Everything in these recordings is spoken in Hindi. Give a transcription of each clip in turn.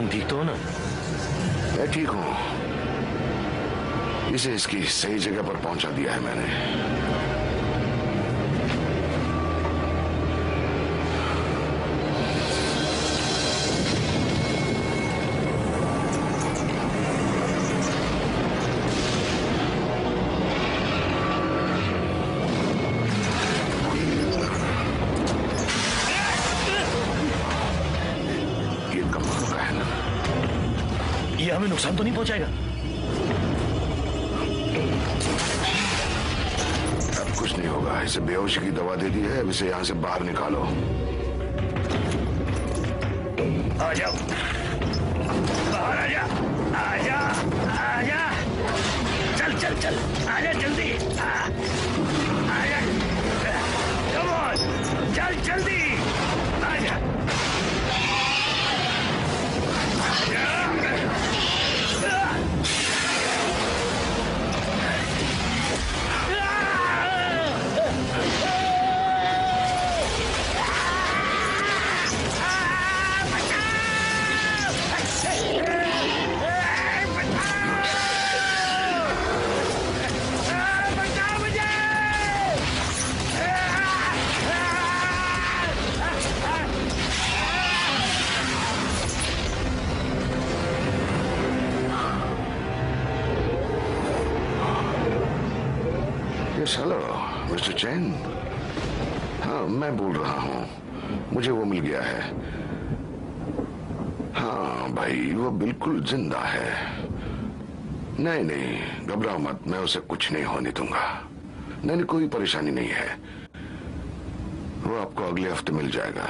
तुम ठीक तो हो ना? मैं ठीक हूं। इसे इसकी सही जगह पर पहुंचा दिया है मैंने। ये कमाल का है ना? ये हमें नुकसान तो नहीं पहुंचाएगा? अब कुछ नहीं होगा। इसे बेहोशी की दवा दे दी है, अब इसे यहां से बाहर निकालो। आ जाओ, बाहर आ जा, आ जा, आ जा, चल चल चल, आ जा जल्दी, आ जा, कम ऑन, चल जल्दी, आ जा, हेलो मिस्टर चैन। हाँ, मैं बोल रहा हूँ। मुझे वो मिल गया है। हाँ भाई, वो बिल्कुल जिंदा है। नहीं नहीं, घबराओ मत, मैं उसे कुछ नहीं होने दूंगा। नहीं, कोई परेशानी नहीं है। वो आपको अगले हफ्ते मिल जाएगा।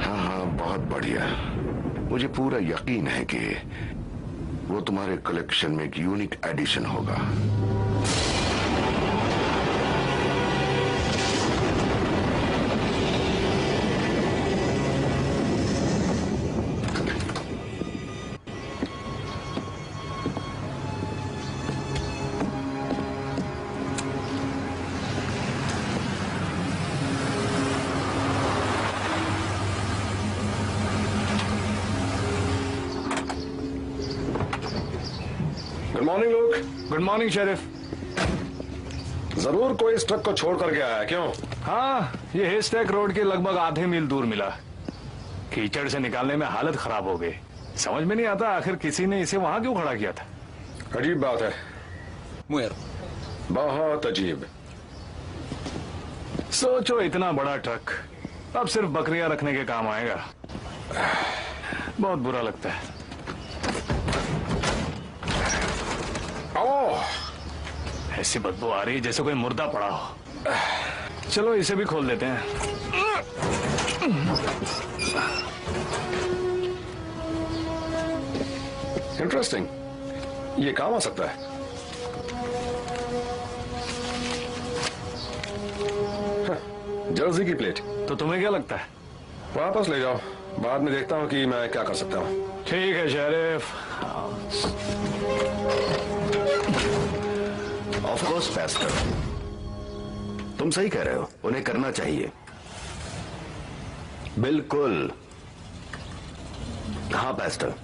हाँ हाँ, बहुत बढ़िया। मुझे पूरा यकीन है कि वो तुम्हारे कलेक्शन में एक यूनिक एडिशन होगा। गुड मॉर्निंग लोग। Good morning sheriff. जरूर कोई इस ट्रक को छोड़ कर गया है, क्यों? हाँ, ये हेस्टैक रोड के लगभग आधे मील दूर मिला। कीचड़ से निकालने में हालत खराब हो गई। समझ में नहीं आता आखिर किसी ने इसे वहां क्यों खड़ा किया था। अजीब बात है, बहुत अजीब। सोचो, इतना बड़ा ट्रक अब सिर्फ बकरियां रखने के काम आएगा। बहुत बुरा लगता है। ओह, ऐसी बदबू आ रही है जैसे कोई मुर्दा पड़ा हो। चलो इसे भी खोल देते हैं। इंटरेस्टिंग, ये काम आ सकता है। जर्सी की प्लेट। तो तुम्हें क्या लगता है? वापस ले जाओ, बाद में देखता हूँ कि मैं क्या कर सकता हूँ। ठीक है शेरिफ। ऑफ कोर्स पेस्टर, तुम सही कह रहे हो, उन्हें करना चाहिए। बिल्कुल। हाँ पेस्टर,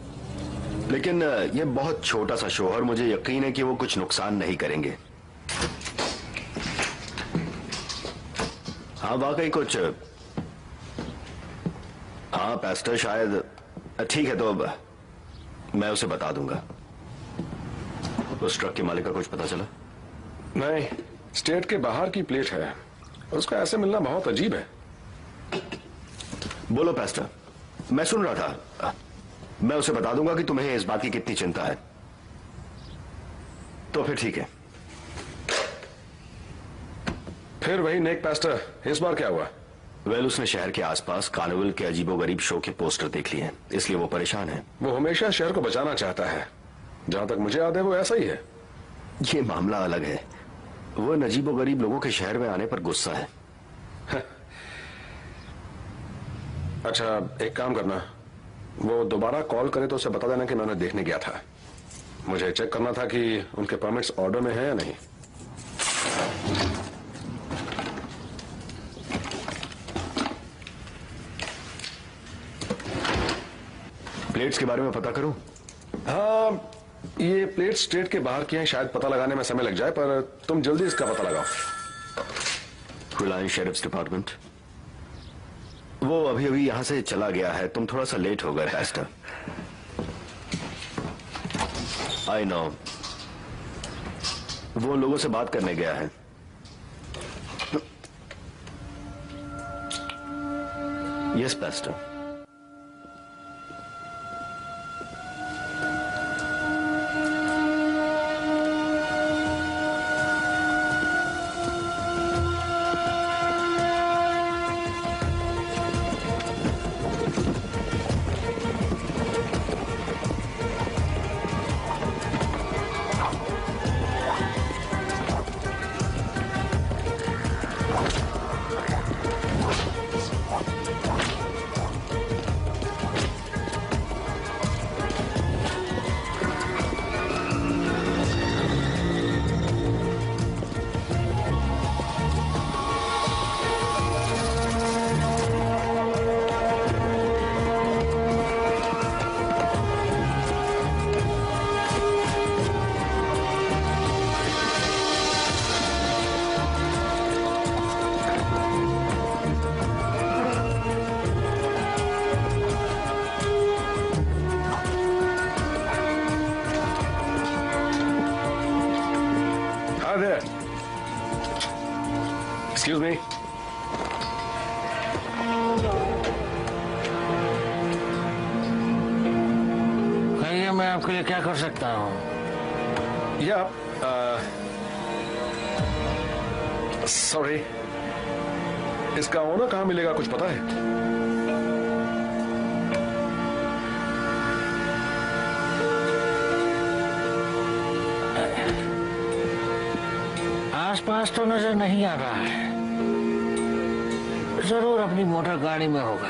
लेकिन ये बहुत छोटा सा शो है और मुझे यकीन है कि वो कुछ नुकसान नहीं करेंगे। हाँ वाकई कुछ। हाँ पेस्टर, शायद। ठीक है, तो अब मैं उसे बता दूंगा। उस ट्रक के मालिक का कुछ पता चला? नहीं, स्टेट के बाहर की प्लेट है, उसका ऐसे मिलना बहुत अजीब है। बोलो पेस्टर, मैं सुन रहा था। मैं उसे बता दूंगा कि तुम्हें इस बात की कितनी चिंता है। तो फिर ठीक है। फिर वही नेक पेस्टर, इस बार क्या हुआ? वेल, उसने शहर के आसपास कार्निवल के अजीबोगरीब शो के पोस्टर देख लिए हैं, इसलिए वो परेशान है। वो हमेशा शहर को बचाना चाहता है। जहां तक मुझे याद है वो ऐसा ही है। ये मामला अलग है। वो अजीबोगरीब लोगों के शहर में आने पर गुस्सा है। अच्छा, एक काम करना, वो दोबारा कॉल करे तो उसे बता देना कि मैं उन्हें देखने गया था। मुझे चेक करना था कि उनके परमिट्स ऑर्डर में है या नहीं। प्लेट्स के बारे में पता करूं? हाँ, ये प्लेट स्टेट के बाहर की हैं, शायद पता लगाने में समय लग जाए, पर तुम जल्दी इसका पता लगाओ। रिलायंस शेरिफ्स डिपार्टमेंट। वो अभी अभी यहां से चला गया है, तुम थोड़ा सा लेट हो गए एस्टर। आई नो, वो लोगों से बात करने गया है। Yes Pasteur. Excuse me. कहिए, मैं आपके लिए क्या कर सकता हूँ? या सॉरी, इसका ओनर कहाँ मिलेगा, कुछ पता है? आसपास तो नजर नहीं आ रहा है, जरूर अपनी मोटर गाड़ी में होगा।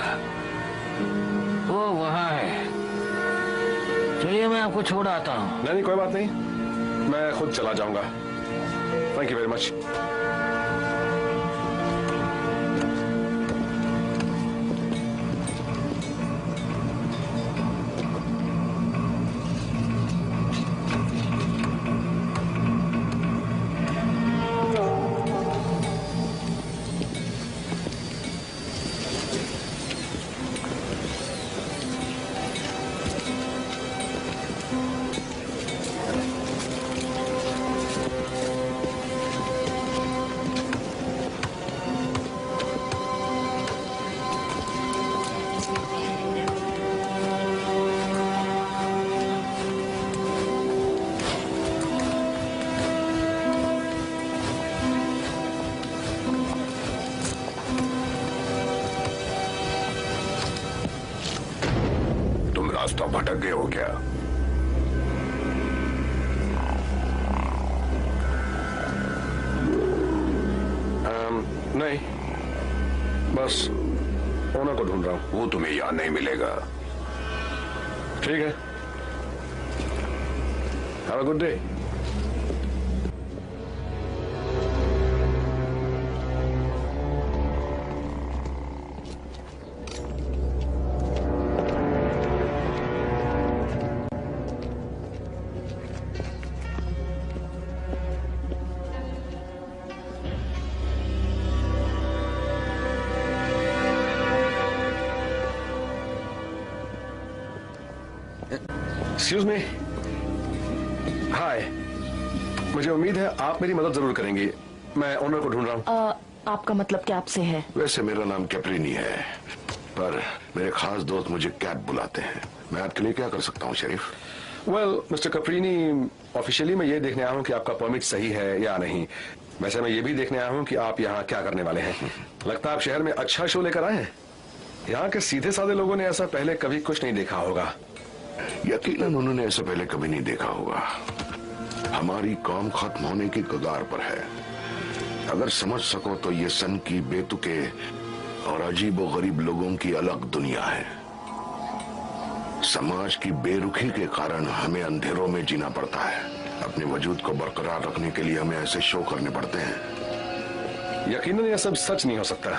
वो वहाँ है। चलिए, मैं आपको छोड़ आता हूँ। नहीं, कोई बात नहीं, मैं खुद चला जाऊंगा। Thank you very much. रास्ता भटक गए हो क्या? नहीं, बस ओनर को ढूंढ रहा हूं। वो तुम्हें यहां नहीं मिलेगा। ठीक है, have a good day. Excuse me. Hi, मुझे उम्मीद है आप मेरी मदद जरूर करेंगी। मैं ओनर को ढूंढ रहा हूँ। आपका मतलब कैप से है? वैसे मेरा नाम कैप्रीनी है, पर मेरे खास दोस्त मुझे कैप बुलाते हैं। मैं आपके लिए क्या कर सकता हूँ शरीफ? वेल मिस्टर कैप्रीनी, ऑफिशियली मैं ये देखने आया हूँ कि आपका परमिट सही है या नहीं। वैसे मैं ये भी देखने आया हूँ कि आप यहाँ क्या करने वाले हैं। लगता है आप शहर में अच्छा शो लेकर आए हैं। यहाँ के सीधे साधे लोगों ने ऐसा पहले कभी कुछ नहीं देखा होगा। यकीनन उन्होंने ऐसा पहले कभी नहीं देखा होगा। हमारी कौम खत्म होने की कगार पर है। अगर समझ सको तो ये सन की बेतुके और अजीब और गरीब लोगों की अलग दुनिया है। समाज की बेरुखी के कारण हमें अंधेरों में जीना पड़ता है। अपने वजूद को बरकरार रखने के लिए हमें ऐसे शो करने पड़ते हैं। यकीनन यह सब सच नहीं हो सकता।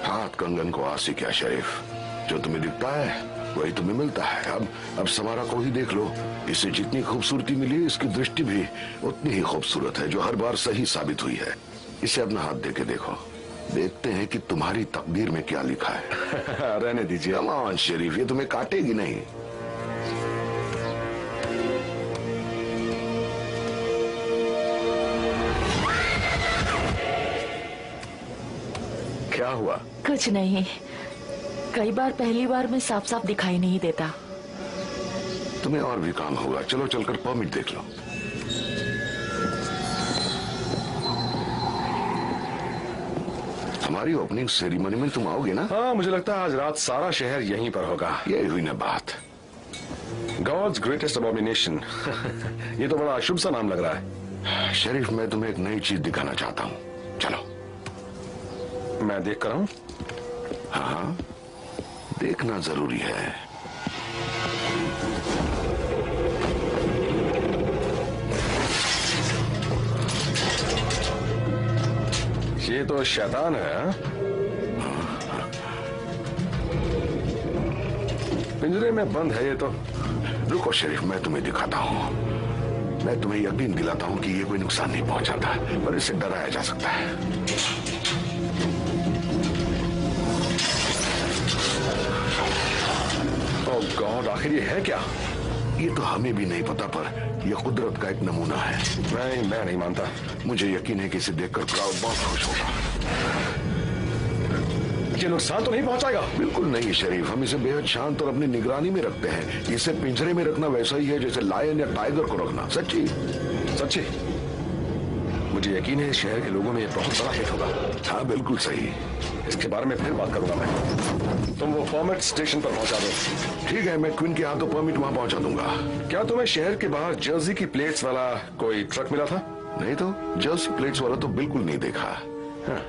हाथ कंगन को आसी क्या शरीफ, जो तुम्हें दिखता है वही तुम्हें मिलता है। अब समारा को ही देख लो, इसे जितनी खूबसूरती मिली इसकी दृष्टि भी उतनी ही खूबसूरत है, जो हर बार सही साबित हुई है। इसे अपना हाथ देके देखो, देखते हैं कि तुम्हारी तकदीर में क्या लिखा है। रहने दीजिए। कम ऑन शरीफ, ये तुम्हें काटेगी नहीं। क्या हुआ? कुछ नहीं, कई बार पहली बार में साफ साफ दिखाई नहीं देता। तुम्हें और भी काम होगा, चलो चलकर परमिट देख लो। हमारी ओपनिंग सेरेमनी में तुम आओगे ना? हाँ, मुझे लगता है आज रात सारा शहर यहीं पर होगा। यही हुई ना बात। God's greatest abomination. ये तो बड़ा अशुभ सा नाम लग रहा है। शरीफ, मैं तुम्हें एक नई चीज दिखाना चाहता हूँ, चलो। मैं देख कर हूँ। हाँ, देखना जरूरी है। ये तो शैतान है। पिंजरे में बंद है ये तो। रुको शरीफ, मैं तुम्हें दिखाता हूँ। मैं तुम्हें यकीन दिलाता हूँ कि ये कोई नुकसान नहीं पहुंचाता, पर इससे डराया जा सकता है। ओह गॉड, आखिर ये है क्या? ये तो हमें भी नहीं पता, पर यह कुदरत का एक नमूना है। मैं नहीं मानता। मुझे यकीन है कि इसे देखकर क्राउड बहुत खुश होगा। ये नुकसान तो नहीं पहुंचाएगा? बिल्कुल नहीं शरीफ, हम इसे बेहद शांत और अपनी निगरानी में रखते हैं। इसे पिंजरे में रखना वैसा ही है जैसे लायन या टाइगर को रखना। सच्ची सच्ची? मुझे यकीन है शहर के लोगों में ये बहुत बड़ा हिट होगा। हाँ बिल्कुल सही। इसके बारे में फिर बात करूंगा मैं। तुम वो परमिट स्टेशन पर पहुंचा दो। ठीक है, मैं क्वीन के हाथों परमिट वहां पहुंचा दूंगा। क्या तुम्हें शहर के बाहर जर्सी की प्लेट्स वाला कोई ट्रक मिला था? नहीं तो, जर्सी प्लेट्स वाला तो बिल्कुल नहीं देखा। हाँ।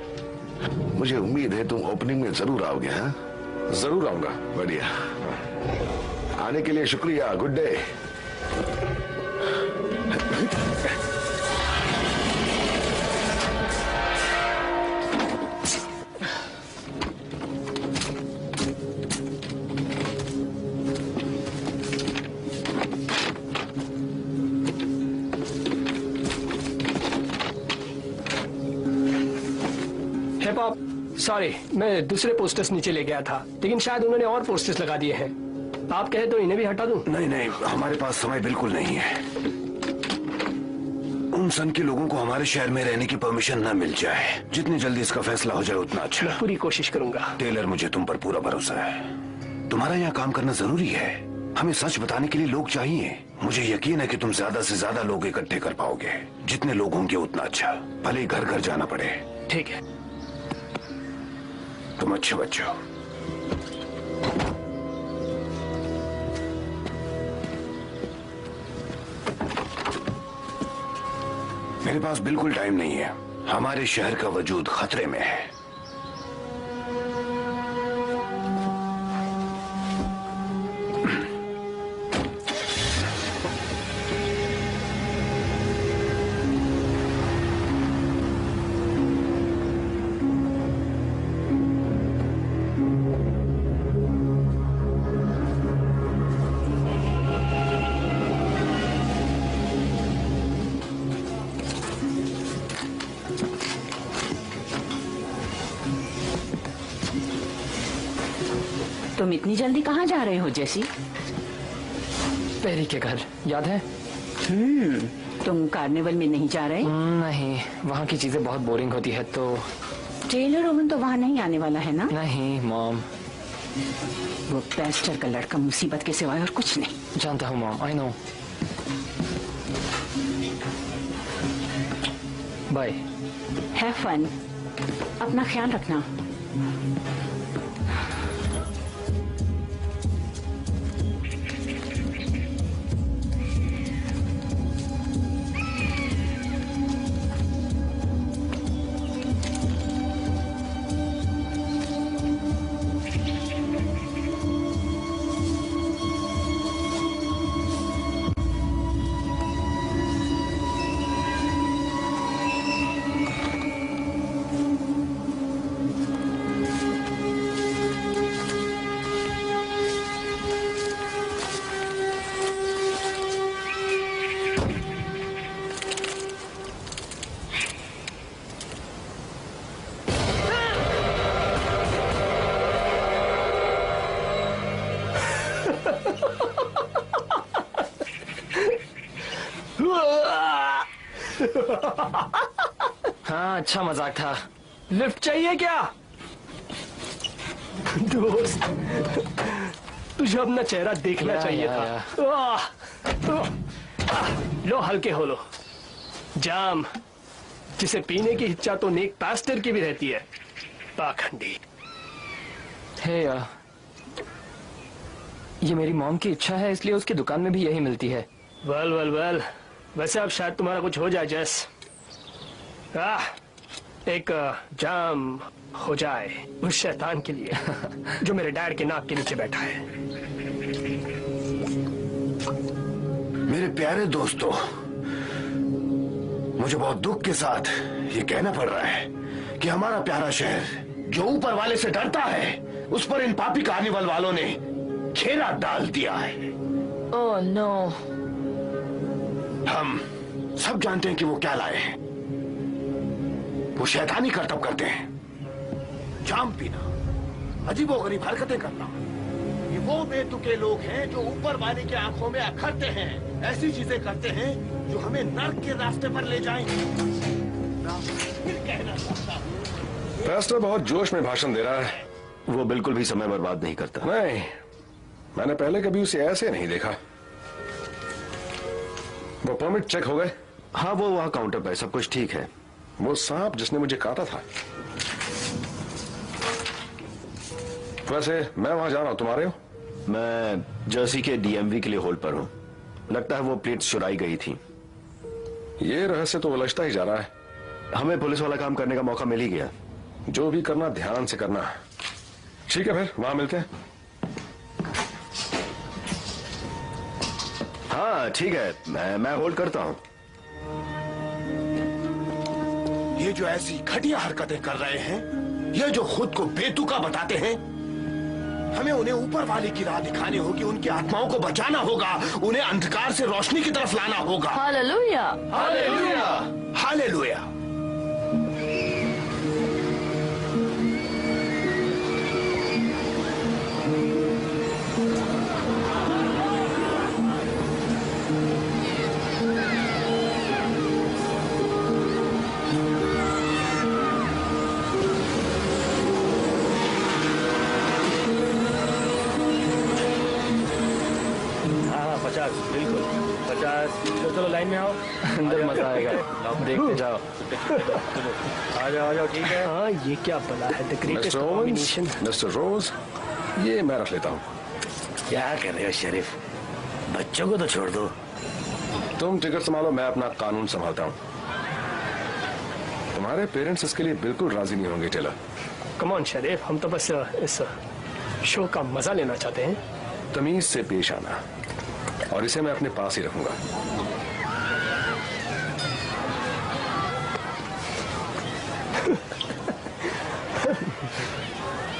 मुझे उम्मीद है तुम ओपनिंग में जरूर आओगे। हाँ जरूर आऊंगा। बढ़िया, आने के लिए शुक्रिया। Good day. सॉरी, मैं दूसरे पोस्टर्स नीचे ले गया था, लेकिन शायद उन्होंने और पोस्टर्स लगा दिए हैं। आप कहे तो इन्हें भी हटा दूं? नहीं नहीं, हमारे पास समय बिल्कुल नहीं है। उन सन के लोगों को हमारे शहर में रहने की परमिशन न मिल जाए। जितनी जल्दी इसका फैसला हो जाए उतना अच्छा। मैं पूरी कोशिश करूंगा। टेलर, मुझे तुम पर पूरा भरोसा है। तुम्हारा यहाँ काम करना जरूरी है। हमें सच बताने के लिए लोग चाहिए। मुझे यकीन है कि तुम ज्यादा से ज्यादा लोग इकट्ठे कर पाओगे। जितने लोग होंगे उतना अच्छा, भले ही घर घर जाना पड़े। ठीक है। तुम अच्छे बच्चे हो। मेरे पास बिल्कुल टाइम नहीं है। हमारे शहर का वजूद खतरे में है। तुम इतनी जल्दी कहाँ जा रहे हो जेसी? पेरी के घर, याद है? तुम कार्निवल में नहीं जा रहे? नहीं, वहाँ की चीजें बहुत बोरिंग होती है तो। टेलर ओवन तो वहाँ नहीं आने वाला है ना? नहीं मॉम। वो पेस्टर का लड़का मुसीबत के सिवाय और कुछ नहीं। जानता हूँ mom, I know. Bye. Have fun. अपना ख्याल रखना। हाँ, अच्छा मजाक था। लिफ्ट चाहिए क्या? दोस्त, तुझे अपना चेहरा देखना चाहिए था। लो, हल्के हो लो। जाम जिसे पीने की इच्छा तो नेक पास्टर की भी रहती है, पाखंडी। ये मेरी मॉम की इच्छा है, इसलिए उसकी दुकान में भी यही मिलती है। वेल, वैसे अब शायद तुम्हारा कुछ हो जाए जैस। एक जाम हो जाए उस शैतान के लिए जो मेरे डैड के नाक के नीचे बैठा है। मेरे प्यारे दोस्तों, मुझे बहुत दुख के साथ ये कहना पड़ रहा है कि हमारा प्यारा शहर जो ऊपर वाले से डरता है, उस पर इन पापी कार्निवल वालों ने घेरा डाल दिया है। Oh no. हम सब जानते हैं कि वो क्या लाए हैं। वो शैतानी करतब करते हैं, जाम पीना, अजीबोगरीब हरकतें करना। ये वो बेतुके लोग हैं जो ऊपर वाले की आंखों में अखरते हैं, ऐसी चीजें करते हैं जो हमें नर्क के रास्ते पर ले जाएंगे। फिर कहना चाहता हूं, पास्टर बहुत जोश में भाषण दे रहा है। वो बिल्कुल भी समय बर्बाद नहीं करता। नहीं, मैंने पहले कभी उसे ऐसे नहीं देखा। वो परमिट चेक हो गए? हाँ, वो वहाँ काउंटर पे, सब कुछ ठीक है। वो सांप जिसने मुझे काटा था। वैसे मैं वहां जा रहा हूं, तुम आ रहे हो? मैं जर्सी के डीएमवी के लिए होल्ड पर हूँ। लगता है वो प्लेट्स चुराई गई थी। ये रहस्य तो उलझता ही जा रहा है। हमें पुलिस वाला काम करने का मौका मिल ही गया। जो भी करना ध्यान से करना। ठीक है, फिर वहां मिलते हैं। हाँ ठीक है, मैं होल्ड करता हूँ। ये जो ऐसी घटिया हरकतें कर रहे हैं, ये जो खुद को बेतुका बताते हैं, हमें उन्हें ऊपर वाले की राह दिखानी होगी, उनकी आत्माओं को बचाना होगा, उन्हें अंधकार से रोशनी की तरफ लाना होगा। Hallelujah, hallelujah, hallelujah. बिल्कुल 50। चलो लाइन में आओ, अंदर मजा आएगा, देखते जाओ। आ जाओ, ठीक है। हाँ, ये क्या बला है? The greatest combination. मिस्टर रोज, ये मैं रख लेता हूँ। क्या कर रहे हो शरीफ? बच्चों को तो छोड़ दो। तुम टिकट संभालो, मैं अपना कानून संभालता हूँ। तुम्हारे पेरेंट्स इसके लिए बिल्कुल राजी नहीं होंगे टेलर। कम ऑन शरीफ, हम तो बस इस शो का मजा लेना चाहते हैं। तमीज से पेश आना, और इसे मैं अपने पास ही रखूंगा।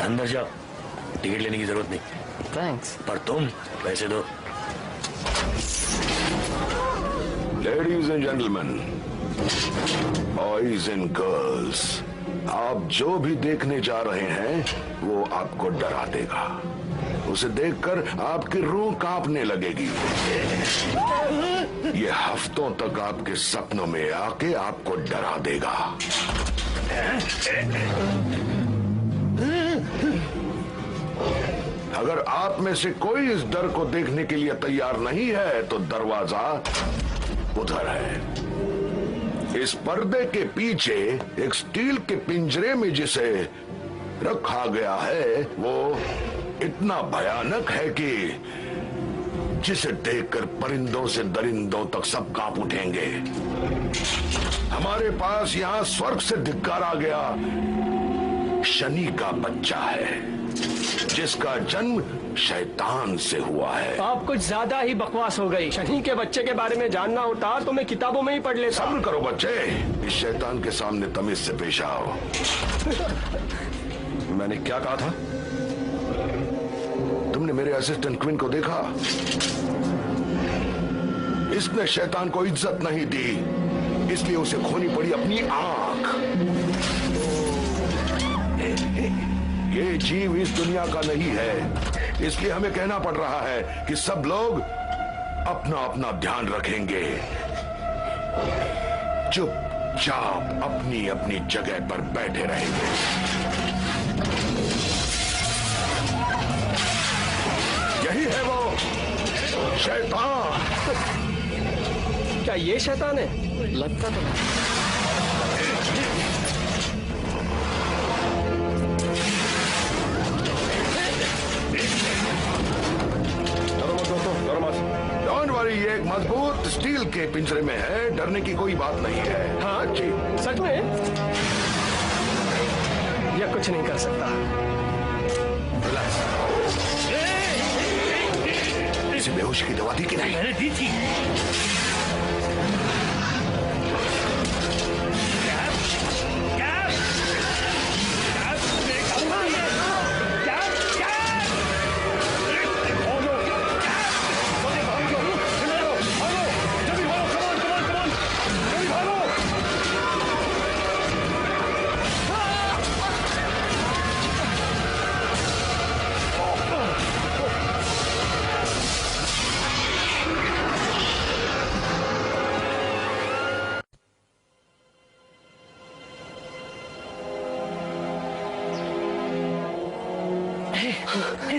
अंदर जाओ, टिकट लेने की जरूरत नहीं। थैंक्स। पर तुम पैसे दो। Ladies and gentleman, boys and girls, आप जो भी देखने जा रहे हैं वो आपको डरा देगा। उसे देखकर आपकी रूह कांपने लगेगी। ये हफ्तों तक आपके सपनों में आके आपको डरा देगा। अगर आप में से कोई इस डर को देखने के लिए तैयार नहीं है तो दरवाजा उधर है। इस पर्दे के पीछे एक स्टील के पिंजरे में जिसे रखा गया है वो इतना भयानक है कि जिसे देखकर परिंदों से दरिंदों तक सब कांप उठेंगे। हमारे पास यहाँ स्वर्ग से धिक्कारा गया शनि का बच्चा है, जिसका जन्म शैतान से हुआ है। आप कुछ ज्यादा ही बकवास हो गई। शनि के बच्चे के बारे में जानना होता तो मैं किताबों में ही पढ़ लेता। सब्र करो बच्चे, इस शैतान के सामने तमीज से पेश आओ। मैंने क्या कहा था? तुमने मेरे असिस्टेंट क्वीन को देखा? इसने शैतान को इज्जत नहीं दी, इसलिए उसे खोनी पड़ी अपनी आंख। ये जीव इस दुनिया का नहीं है, इसलिए हमें कहना पड़ रहा है कि सब लोग अपना अपना ध्यान रखेंगे, चुपचाप अपनी अपनी जगह पर बैठे रहेंगे। यही है वो शैतान। क्या ये शैतान है? लगता तो नहीं। डोंट वरी, ये एक मजबूत स्टील के पिंजरे में है, डरने की कोई बात नहीं है। हाँ जी, सच में यह कुछ नहीं कर सकता। इसे बेहोश की दवा दी कि नहीं? मैंने दी थी।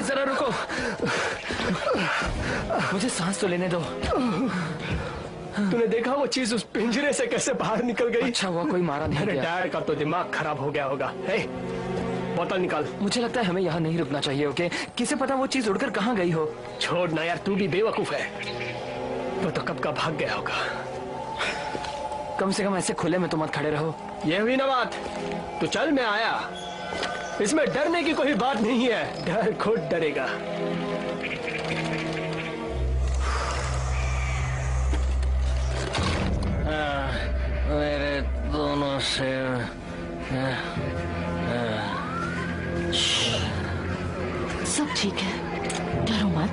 जरा रुको, मुझे सांस तो लेने दो। तूने देखा वो चीज उस पिंजरे से कैसे बाहर निकल गई? अच्छा हुआ कोई मारा नहीं मेरे गया। डैड का तो दिमाग खराब हो गया होगा। हे, बोतल निकाल। मुझे लगता है हमें यहाँ नहीं रुकना चाहिए। ओके, किसे पता वो चीज उड़कर कहाँ गई हो। छोड़ ना यार, तू भी बेवकूफ है। वो तो कब का भाग गया होगा। कम से कम ऐसे खुले में तो मत खड़े रहो। ये हुई ना बात। तो चल, मैं आया। इसमें डरने की कोई बात नहीं है, डर खुद डरेगा। मेरे दोनों सिर। सब ठीक है, डरो मत।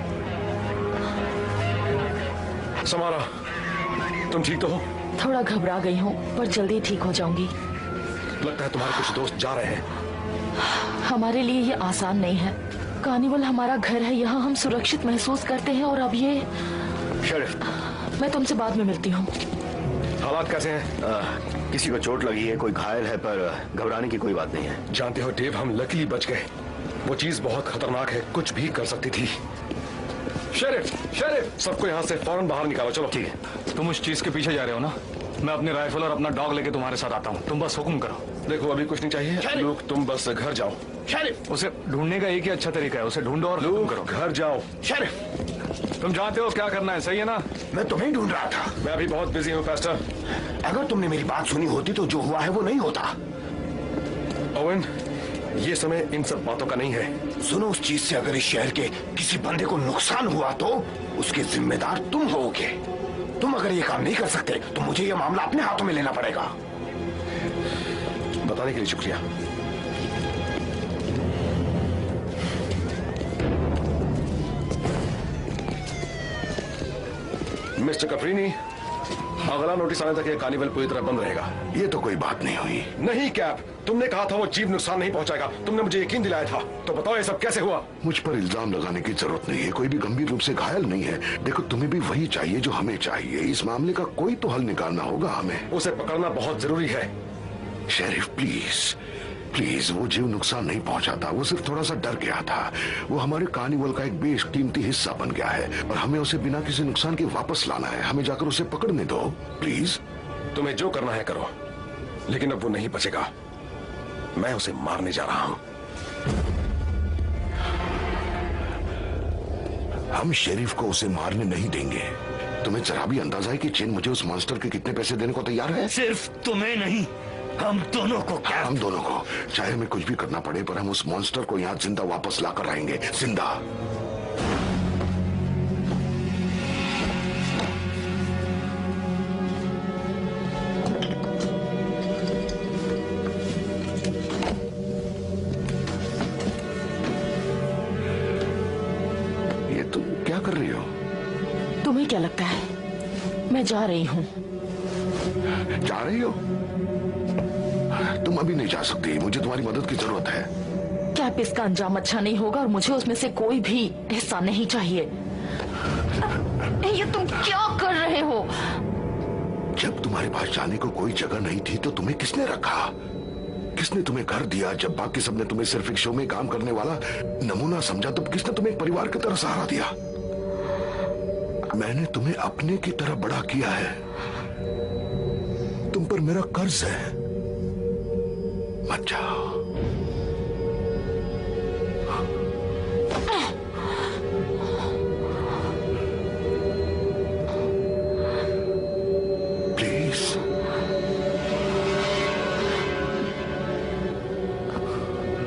समारा, तुम ठीक तो हो? थोड़ा घबरा गई हूँ, पर जल्दी ठीक हो जाऊंगी। लगता है तुम्हारे कुछ दोस्त जा रहे हैं। हमारे लिए ये आसान नहीं है। कार्निवल हमारा घर है, यहाँ हम सुरक्षित महसूस करते हैं, और अब ये। शेरिफ, मैं तुमसे बाद में मिलती हूँ। हालात कैसे हैं? किसी को चोट लगी है, कोई घायल है, पर घबराने की कोई बात नहीं है। जानते हो डेव, हम लकीली बच गए। वो चीज बहुत खतरनाक है, कुछ भी कर सकती थी। शेरिफ, सबको यहाँ से फौरन बाहर निकालो। चलो। ठीक है। तुम उस चीज के पीछे जा रहे हो ना? मैं अपनी राइफल और अपना डॉग लेके तुम्हारे साथ आता हूँ। तुम बस हुक्म करो। देखो, अभी कुछ नहीं चाहिए लूक, तुम बस घर जाओ। उसे ढूंढने का एक ही अच्छा तरीका है, उसे ढूंढो और हुक्म करो। घर जाओ। तुम जानते हो क्या करना है, सही है ना? मैं तुम्हें ढूंढ रहा था। मैं अभी बहुत बिजी हूँ फास्टर। अगर तुमने मेरी बात सुनी होती तो जो हुआ है वो नहीं होता। ओवन, ये समय इन सब बातों का नहीं है। सुनो, उस चीज से अगर इस शहर के किसी बंदे को नुकसान हुआ तो उसके जिम्मेदार तुम होगे। तुम अगर ये काम नहीं कर सकते तो मुझे ये मामला अपने हाथों में लेना पड़ेगा। बताने के लिए शुक्रिया। मिस्टर कफरीनी, अगला नोटिस आने तक ये कार्निवल पूरी तरह बंद रहेगा। ये तो कोई बात नहीं हुई। नहीं कैप, तुमने कहा था वो जीव नुकसान नहीं पहुंचाएगा। तुमने मुझे यकीन दिलाया था। तो बताओ ये सब कैसे हुआ? मुझ पर इल्जाम लगाने की जरूरत नहीं है। कोई भी गंभीर रूप से घायल नहीं है। देखो, तुम्हें भी वही चाहिए जो हमें चाहिए। इस मामले का कोई तो हल निकालना होगा हमें। उसे पकड़ना बहुत जरूरी है। शेरिफ, प्लीज प्लीज, वो जीव नुकसान नहीं पहुंचाता। वो सिर्फ थोड़ा सा डर गया था। वो हमारे कार्निवल का एक बेशकीमती हिस्सा बन गया है, और हमें उसे बिना किसी नुकसान के वापस लाना है। हमें जाकर उसे पकड़ने दो प्लीज। तुम्हें जो करना है करो, लेकिन अब वो नहीं बचेगा। मैं उसे मारने जा रहा हूं। हम शेरिफ को उसे मारने नहीं देंगे। तुम्हें जरा भी अंदाजा है कि चेन मुझे उस मॉन्स्टर के कितने पैसे देने को तैयार है? सिर्फ तुम्हें नहीं, हम दोनों को। क्या? हम दोनों को, चाहे हमें कुछ भी करना पड़े, पर हम उस मॉन्स्टर को यहाँ जिंदा वापस लाकर आएंगे। जिंदा। ये तुम क्या कर रही हो? तुम्हें क्या लगता है? मैं जा रही हूँ। जा रही हो? तुम अभी नहीं जा सकती। मुझे तुम्हारी मदद की जरूरत है। कैप इसका अंजाम अच्छा नहीं होगा और मुझे उसमें से कोई भी हिस्सा नहीं चाहिए। ये तुम क्या कर रहे हो? जब तुम्हारे पास जाने को कोई जगह नहीं थी तो तुम्हें किसने रखा? किसने तुम्हें घर दिया? जब बाकी सबने तुम्हें सिर्फ एक शो में काम करने वाला नमूना समझा, तब किसने तुम्हें एक परिवार की तरह सहारा दिया? मैंने तुम्हें अपने की तरह बड़ा किया है। तुम पर मेरा कर्ज है। मत जाओ। प्लीज।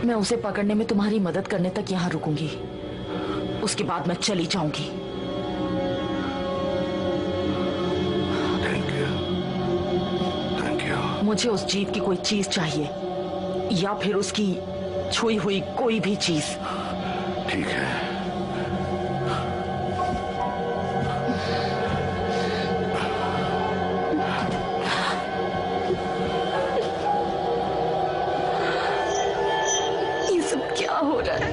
मैं उसे पकड़ने में तुम्हारी मदद करने तक यहाँ रुकूंगी, उसके बाद मैं चली जाऊंगी। मुझे उस जीत की कोई चीज चाहिए या फिर उसकी छुई हुई कोई भी चीज। ठीक है। ये सब क्या हो रहा है?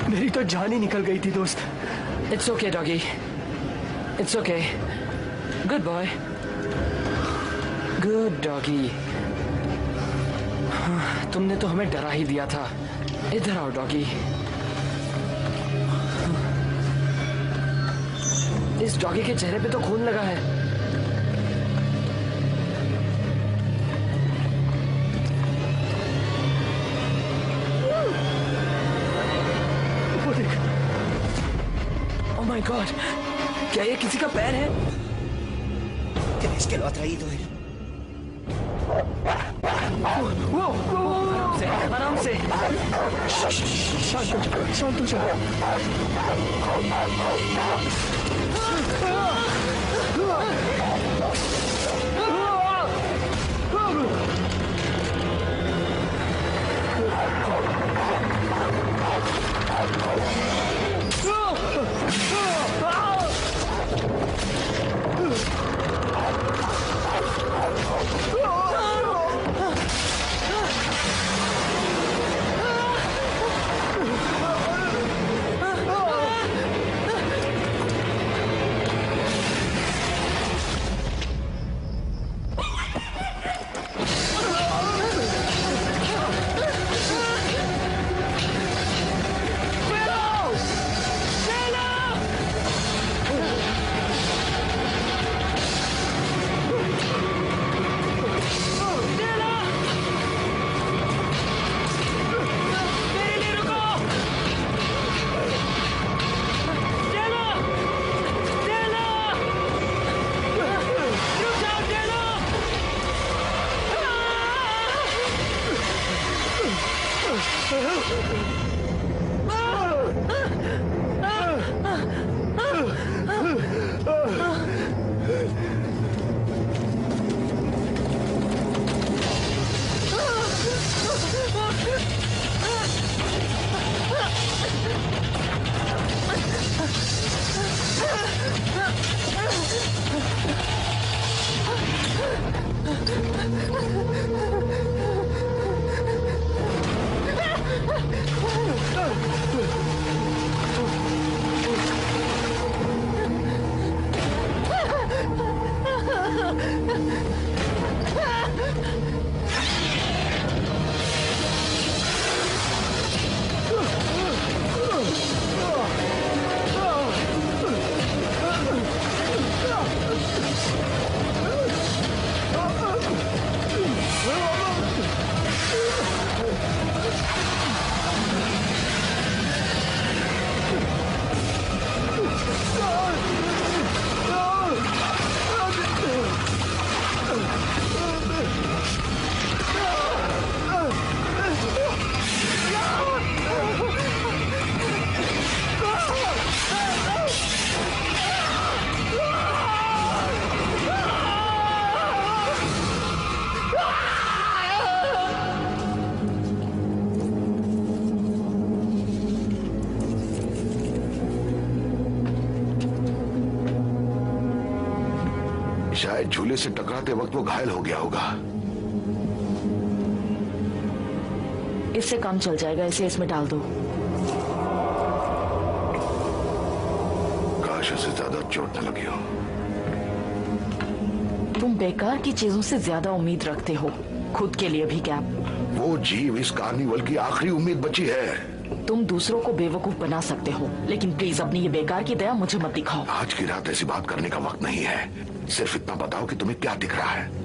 मेरी तो जान ही निकल गई थी दोस्त। It's okay doggy, it's okay. Good boy, good doggy. तुमने तो हमें डरा ही दिया था। इधर आओ डॉगी। इस डॉगी के चेहरे पे तो खून लगा है। माय गॉड, क्या ये किसी का पैर है? Tienes que lo ha traído él. आराम से। शांत हो जाओ। शायद झूले से टकराते वक्त वो घायल हो गया होगा। इससे काम चल जाएगा, इसे इसमें डाल दो। काश उसे ज्यादा चोट न लगी हो। तुम बेकार की चीजों से ज्यादा उम्मीद रखते हो, खुद के लिए भी क्या? वो जीव इस कार्निवल की आखिरी उम्मीद बची है। तुम दूसरों को बेवकूफ बना सकते हो, लेकिन प्लीज अपनी ये बेकार की दया मुझे मत दिखाओ। आज की रात ऐसी बात करने का वक्त नहीं है। सिर्फ इतना बताओ कि तुम्हें क्या दिख रहा है।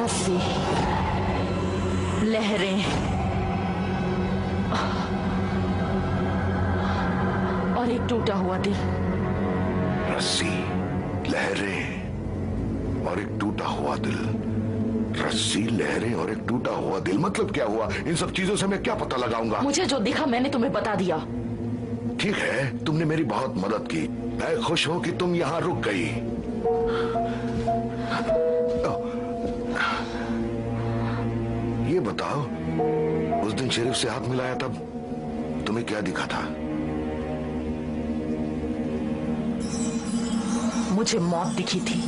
रस्सी, लहरें और एक टूटा हुआ दिल। रस्सी, लहरें और एक टूटा हुआ दिल। रस्सी, लहरें और एक टूटा हुआ दिल, मतलब क्या हुआ? इन सब चीजों से मैं क्या पता लगाऊंगा? मुझे जो दिखा मैंने तुम्हें बता दिया। ठीक है, तुमने मेरी बहुत मदद की। मैं खुश हूं कि तुम यहां रुक गई। ये बताओ, उस दिन शेरिफ से हाथ मिलाया तब तुम्हें क्या दिखा था? मुझे मौत दिखी थी।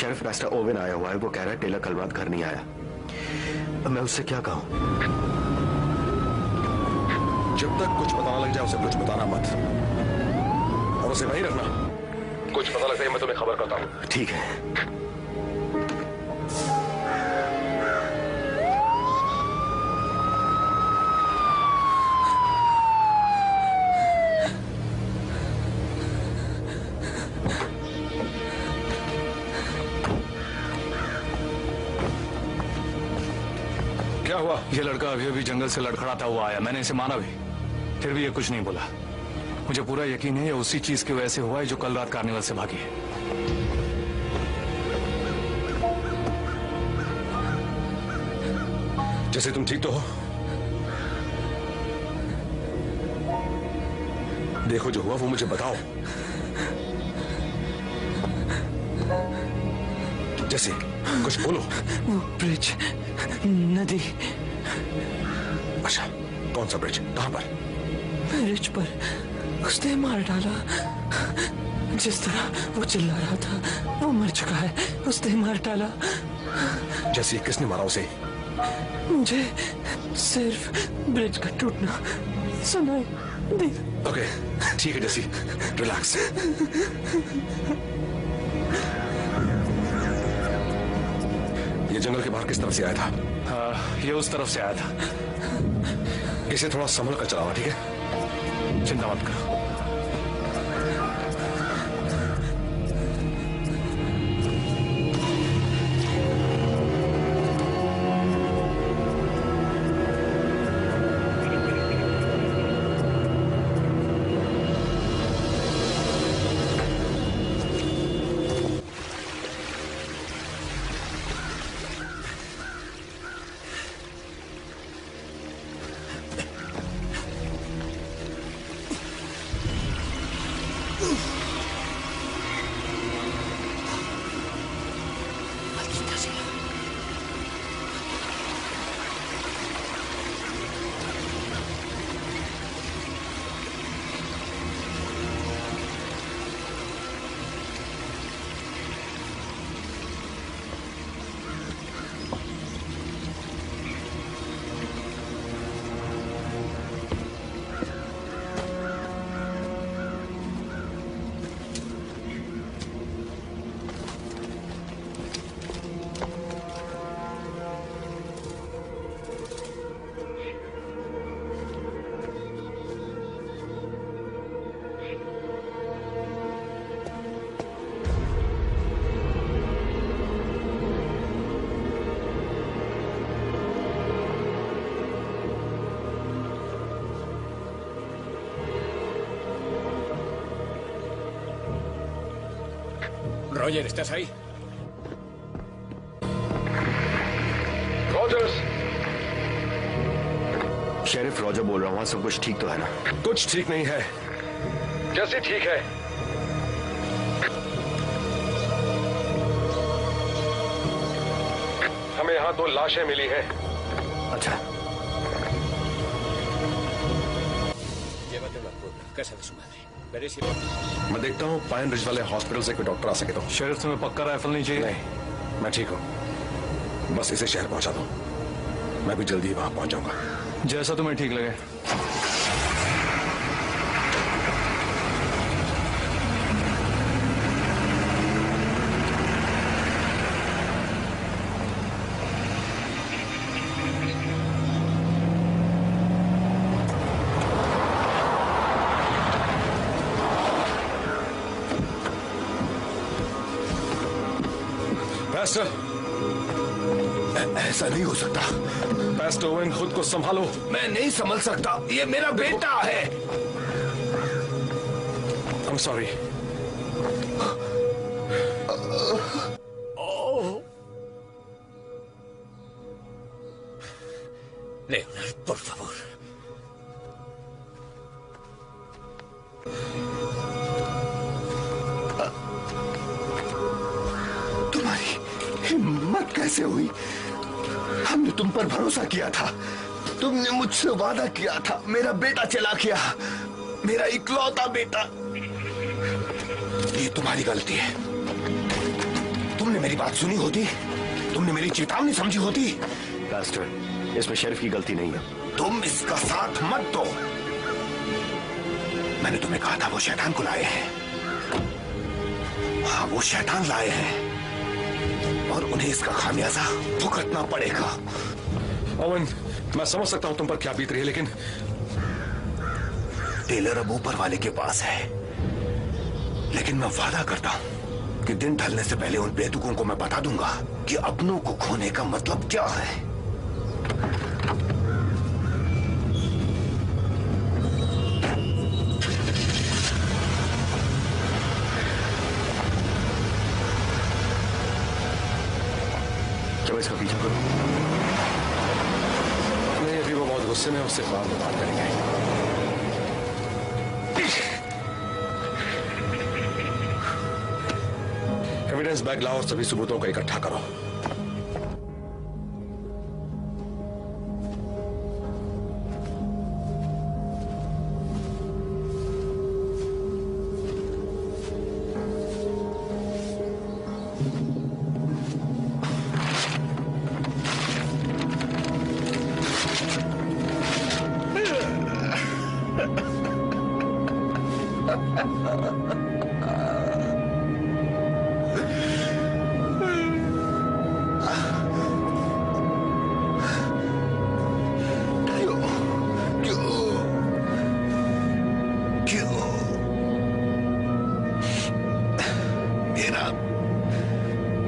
शेरिफ मिस्टर ओवेन आया हुआ है। वो कह रहा है टेलर कल रात घर नहीं आया। अब मैं उससे क्या कहूं? जब तक कुछ पता ना लग जाए उसे कुछ बताना मत, और उसे वहीं रखना। कुछ पता लगता है मैं तुम्हें खबर करता हूं। ठीक है। क्या हुआ? ये लड़का अभी अभी जंगल से लड़खड़ाता हुआ आया। मैंने इसे माना भी, फिर भी ये कुछ नहीं बोला। मुझे पूरा यकीन है ये उसी चीज की वजह से हुआ है जो कल रात कार्निवल से भागी है। जैसे तुम ठीक तो हो? देखो जो हुआ वो मुझे बताओ। जैसे कुछ बोलो। वो ब्रिज, नदी। अच्छा, कौन सा ब्रिज? कहां पर? ब्रिज पर उसने मार डाला। जिस तरह वो चिल्ला रहा था वो मर चुका है। उसने मार डाला। जैसे किसने मारा उसे? मुझे सिर्फ ब्रिज का टूटना सुनाई दी। ओके, ठीक है जैसी, रिलैक्स। ये जंगल के बाहर किस तरफ से आया था? ये उस तरफ से आया था। इसे थोड़ा संभल कर चलाओ, ठीक है? चिंता मत करो। Roger, ¿estás ahí? Rogers. Sheriff Roger बोल रहा हूँ, सब कुछ ठीक तो है ना? कुछ ठीक नहीं है। कैसे ठीक है? हमें यहाँ 2 लाशें मिली हैं। अच्छा, Llévatelo a Puebla, casa de su madre. Veré si... मैं देखता हूँ पाइन रिज वाले हॉस्पिटल से कोई डॉक्टर आ सके तो। शेरिफ तुम्हें पक्का राइफल नहीं चाहिए? नहीं, मैं ठीक हूँ। बस इसे शहर पहुंचा दो, मैं भी जल्दी वहां पहुंच जाऊंगा। जैसा तुम्हें ठीक लगे। पैस्टर, ऐसा नहीं हो सकता। पैस्टर ओवेन, खुद को संभालो। मैं नहीं संभल सकता, ये मेरा बेटा है। I'm sorry. Leonard, por favor. तुम्हारी हिम्मत कैसे हुई? हमने तुम पर भरोसा किया था, तुमने मुझसे वादा किया था, मेरा बेटा चला गया, मेरा इकलौता बेटा। ये तुम्हारी गलती है। तुमने मेरी बात सुनी होती, तुमने मेरी चेतावनी समझी होती। पास्टर, इसमें शेरिफ की गलती नहीं है। तुम इसका साथ मत दो। मैंने तुम्हें कहा था वो शैतान को लाए हैं। हाँ, वो शैतान लाए हैं और उन्हें इसका खामियाजा भुगतना पड़ेगा। ओवन, मैं समझ सकता हूं तुम पर क्या बीत रही है, लेकिन टेलर अब ऊपर वाले के पास है, लेकिन मैं वादा करता हूं कि दिन ढलने से पहले उन बेतुकों को मैं बता दूंगा कि अपनों को खोने का मतलब क्या है। क्या मैं इसका पीछा करूं? नहीं, अभी वो बहुत गुस्से में, उससे बाद में बात करेंगे। एविडेंस बैग लाओ और सभी सबूतों को इकट्ठा करो।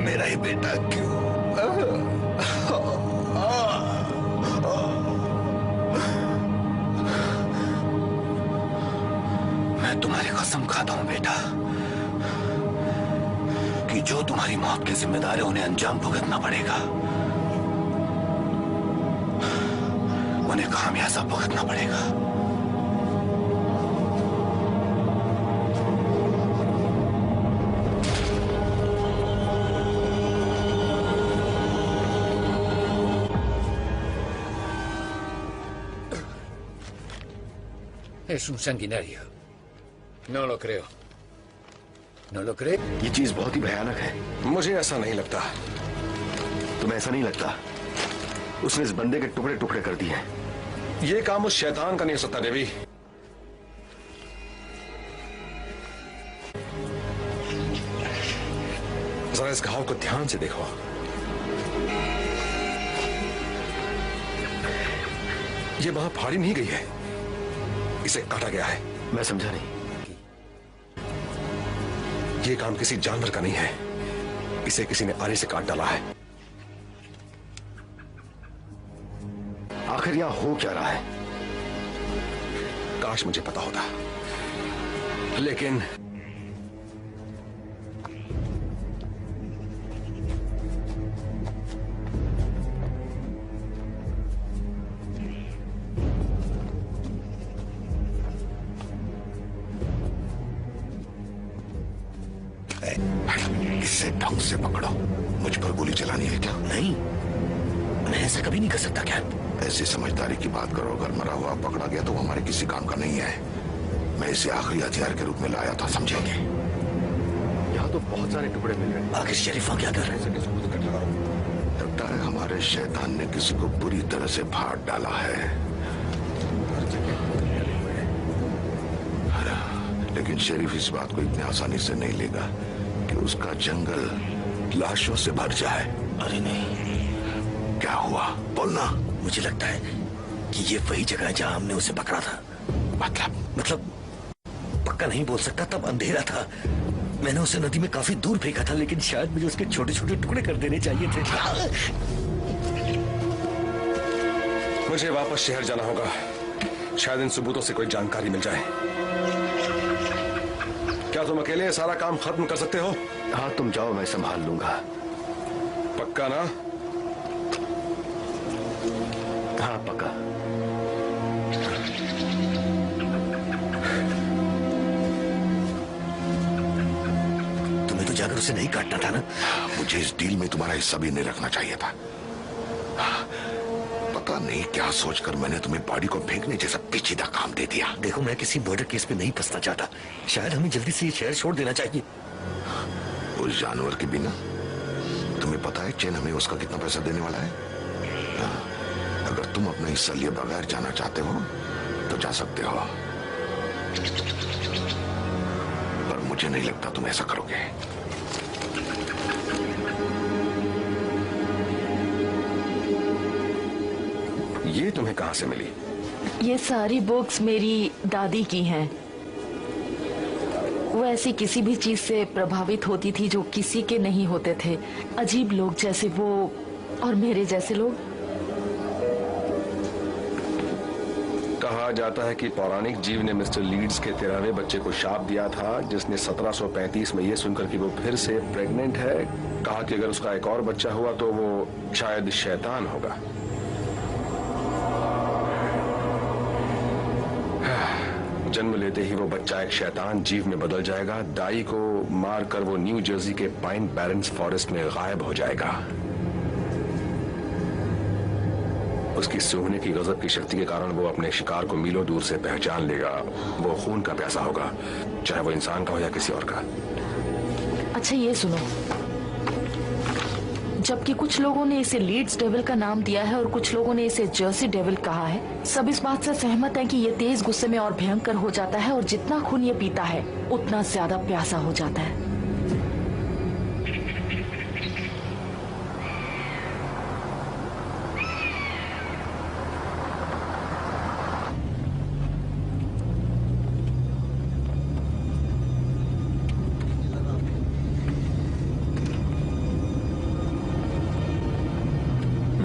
मेरा ही बेटा क्यों? मैं तुम्हारी कसम खाता हूं बेटा कि जो तुम्हारी मौत के जिम्मेदार है उन्हें अंजाम भुगतना पड़ेगा, उन्हें खामियाजा भुगतना पड़ेगा। Es un sanguinario. No lo creo. ¿No lo cree? ये चीज बहुत ही भयानक है। मुझे ऐसा नहीं लगता। तुम्हें ऐसा नहीं लगता? उसने इस बंदे के टुकड़े टुकड़े कर दिए हैं। ये काम उस शैतान का नहीं हो सकता देवी। जरा इस घाव को ध्यान से देखो। ये वहां फाड़ी नहीं गई है, इसे काटा गया है। मैं समझा नहीं। ये काम किसी जानवर का नहीं है, इसे किसी ने आरे से काट डाला है। आखिर यहां हो क्या रहा है? काश मुझे पता होता, लेकिन है। इसे ढंग से पकड़ो। मुझ पर गोली चलानी है क्या? नहीं, मैं ऐसा कभी नहीं कर सकता कैप। ऐसी समझदारी की बात करो। अगर मरा हुआ पकड़ा गया तो वो हमारे किसी काम का नहीं है। मैं इसे आखिरी हथियार के रूप में लाया था, समझेंगे? यहाँ तो बहुत सारे टुकड़े मिल रहे हैं। आखिर शरीफा क्या कर रहे हैं? लगता है हमारे शैतान ने किसी को बुरी तरह से फाड़ डाला है। लेकिन शरीफ इस बात को इतनी आसानी से नहीं लेगा कि उसका जंगल लाशों से भर जाए। अरे नहीं। क्या हुआ? बोलना। मुझे लगता है कि ये वही जगह है जहां हमने उसे पकड़ा था। मतलब पक्का नहीं बोल सकता, तब अंधेरा था। मैंने उसे नदी में काफी दूर फेंका था, लेकिन शायद मुझे उसके छोटे छोटे टुकड़े कर देने चाहिए थे। मुझे वापस शहर जाना होगा। शायद इन सबूतों से कोई जानकारी मिल जाए। क्या तुम अकेले सारा काम खत्म कर सकते हो? हाँ, तुम जाओ, मैं संभाल लूंगा। पक्का ना? हाँ, पक्का। तुम्हें तो जाकर उसे नहीं काटना था ना? मुझे इस डील में तुम्हारा हिस्सा भी नहीं रखना चाहिए था। पता नहीं क्या सोचकर मैंने तुम्हें बॉडी को फेंकने जैसा पेचीदा काम दे दिया। देखो, मैं किसी मर्डर केस में नहीं फंसना चाहता। शायद हमें जल्दी से ये शहर छोड़ देना चाहिए। उस जानवर के बिना तुम्हें पता है चैन हमें उसका कितना पैसा देने वाला है? अगर तुम अपना हिस्सा लिए बगैर जाना चाहते हो तो जा सकते हो, पर मुझे नहीं लगता तुम ऐसा करोगे। ये तुम्हें कहां से मिली? ये सारी बुक्स मेरी दादी की हैं। वो ऐसी किसी भी चीज से प्रभावित होती थी जो किसी के नहीं होते थे। अजीब लोग जैसे वो और मेरे जैसे लोग। कहा जाता है कि पौराणिक जीव ने मिस्टर लीड्स के 13वें बच्चे को शाप दिया था, जिसने 1735 में यह सुनकर कि वो फिर से प्रेग्नेंट है, कहा कि अगर उसका एक और बच्चा हुआ तो वो शायद शैतान होगा। जन्म लेते ही वो बच्चा एक शैतान जीव में बदल जाएगा। दाई को मारकर वो न्यू जर्सी के पाइन बैरन्स फॉरेस्ट में गायब हो जाएगा। उसकी सूंघने की गजब की शक्ति के कारण वो अपने शिकार को मीलों दूर से पहचान लेगा। वो खून का प्यासा होगा, चाहे वो इंसान का हो या किसी और का। अच्छा, ये सुनो, जबकि कुछ लोगों ने इसे लीड्स डेविल का नाम दिया है और कुछ लोगों ने इसे जर्सी डेविल कहा है, सब इस बात से सहमत हैं कि ये तेज गुस्से में और भयंकर हो जाता है और जितना खून ये पीता है उतना ज्यादा प्यासा हो जाता है।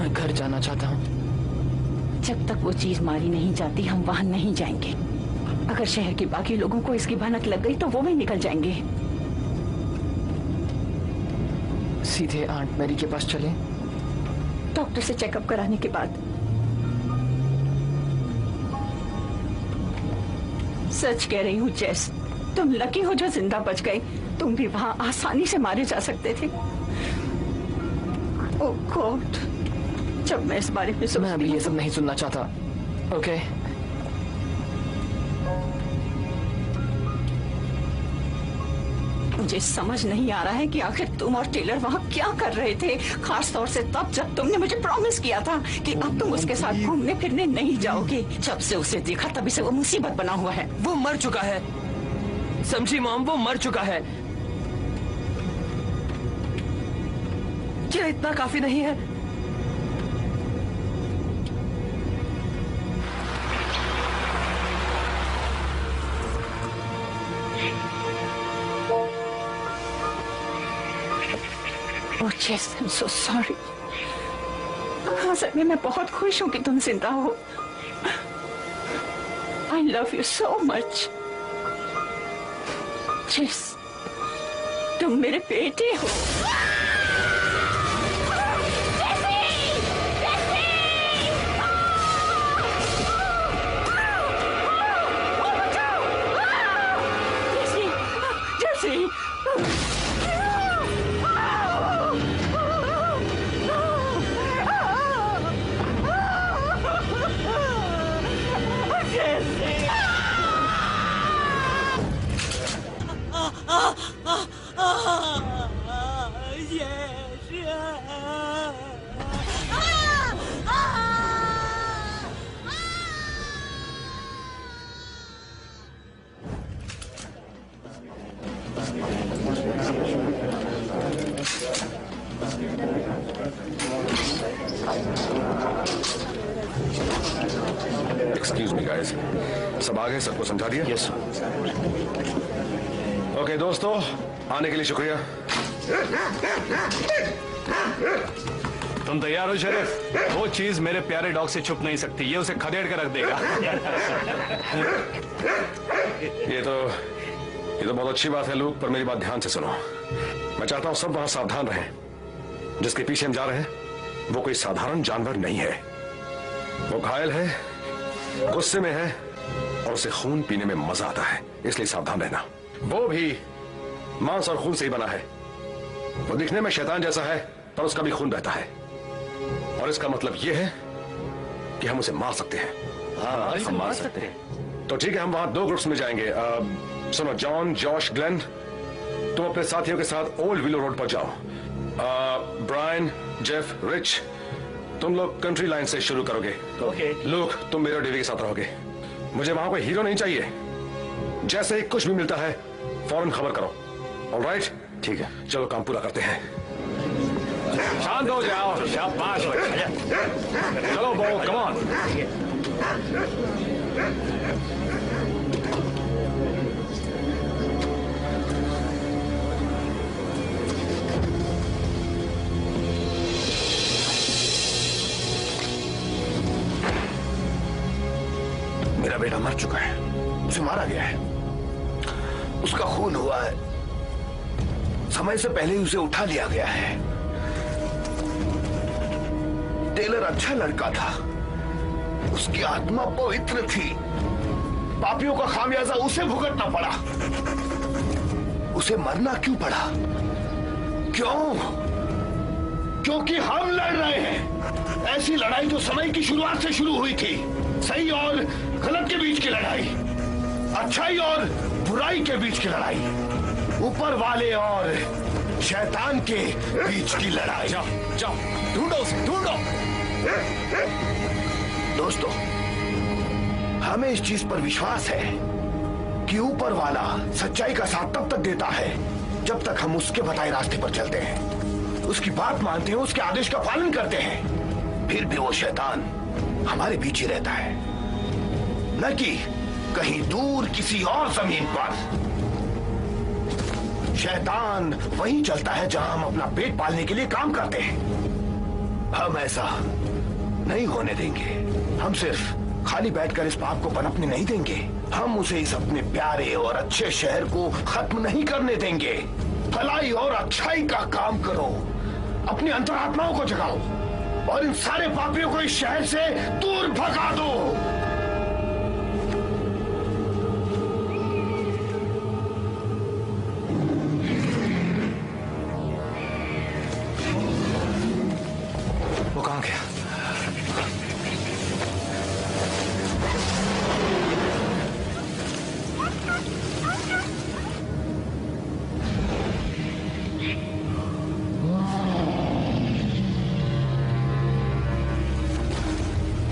घर जाना चाहता हूँ। जब तक वो चीज मारी नहीं जाती हम वहां नहीं जाएंगे। अगर शहर के बाकी लोगों को इसकी भनक लग गई तो वो भी निकल जाएंगे। सीधे आंट मैरी के पास चलें? डॉक्टर से चेकअप कराने के बाद। सच कह रही हूँ जेस, तुम लकी हो जो जिंदा बच गए। तुम भी वहां आसानी से मारे जा सकते थे। ओह गॉड, जब मैं इस बारे में मैं अभी ये सब नहीं सुनना चाहता। ओके, मुझे समझ नहीं आ रहा है कि आखिर तुम और टेलर वहाँ क्या कर रहे थे, खास तौर से तब जब तुमने मुझे प्रॉमिस किया था कि अब तुम उसके साथ घूमने फिरने नहीं जाओगे। जब से उसे देखा तभी से वो मुसीबत बना हुआ है। वो मर चुका है, समझी मॉम, वो मर चुका है। क्या इतना काफी नहीं है? Oh, Jess, I'm so sorry. असल में मैं बहुत खुश हूँ कि तुम जिंदा हो। I love you so much. Jess, तुम मेरे बेटे हो। Jesse! एक्सक्यूज मी गाइस, सब आ गए? सबको समझा दिया? यस। ओके दोस्तों, आने के लिए शुक्रिया। तुम तैयार हो शरीफ? वो चीज मेरे प्यारे डॉग से छुप नहीं सकती, ये उसे खदेड़ कर रख देगा। ये तो बहुत अच्छी बात है लूक, पर मेरी बात ध्यान से सुनो। मैं चाहता हूं सब वहां सावधान रहें। जिसके पीछे हम जा रहे हैं वो कोई साधारण जानवर नहीं है। वो घायल है, गुस्से में है और उसे खून पीने में मजा आता है, इसलिए सावधान रहना। वो भी मांस और खून से ही बना है। वो दिखने में शैतान जैसा है, पर उसका भी खून बहता है, और इसका मतलब यह है कि हम उसे मार सकते हैं। हाँ, हम मार सकते हैं। तो ठीक है, हम वहां 2 ग्रुप्स में जाएंगे। सुनो, जॉन, जॉश, ग्लेन, तुम अपने साथियों के साथ ओल्ड विलो रोड पर जाओ। ब्रायन, जेफ, रिच, तुम लोग कंट्री लाइन से शुरू करोगे। ओके। लूक, तुम मेरे डीवी के साथ रहोगे। मुझे वहां कोई हीरो नहीं चाहिए। जैसे ही कुछ भी मिलता है फौरन खबर करो। ऑलराइट? ठीक है, चलो काम पूरा करते हैं। शांत हो जाओ, शाबाश बच्चा। चलो बो, कम ऑन। मेरा बेटा मर चुका है, उसे मारा गया है, उसका खून हुआ है, समय से पहले ही उसे उठा लिया गया है। टेलर अच्छा लड़का था, उसकी आत्मा पवित्र थी। पापियों का खामियाजा उसे भुगतना पड़ा। उसे मरना क्यों पड़ा? क्यों? क्योंकि हम लड़ रहे हैं ऐसी लड़ाई जो समय की शुरुआत से शुरू हुई थी। सही और गलत के बीच की लड़ाई, अच्छाई और बुराई के बीच की लड़ाई, ऊपर वाले और शैतान के बीच की लड़ाई। जाओ जाओ, ढूंढो उसे, ढूंढो। दोस्तों, हमें इस चीज पर विश्वास है कि ऊपर वाला सच्चाई का साथ तब तक देता है जब तक हम उसके बताए रास्ते पर चलते हैं, उसकी बात मानते हैं, उसके आदेश का पालन करते हैं। फिर भी वो शैतान हमारे बीच ही रहता है, न कि कहीं दूर किसी और जमीन पर। शैतान वहीं चलता है जहां हम अपना पेट पालने के लिए काम करते हैं। हम ऐसा नहीं होने देंगे। हम सिर्फ खाली बैठकर इस पाप को पनपने नहीं देंगे। हम उसे इस अपने प्यारे और अच्छे शहर को खत्म नहीं करने देंगे। भलाई और अच्छाई का काम करो, अपनी अंतरात्माओं को जगाओ और इन सारे पापियों को इस शहर से दूर भगा दो। वो कहां गया?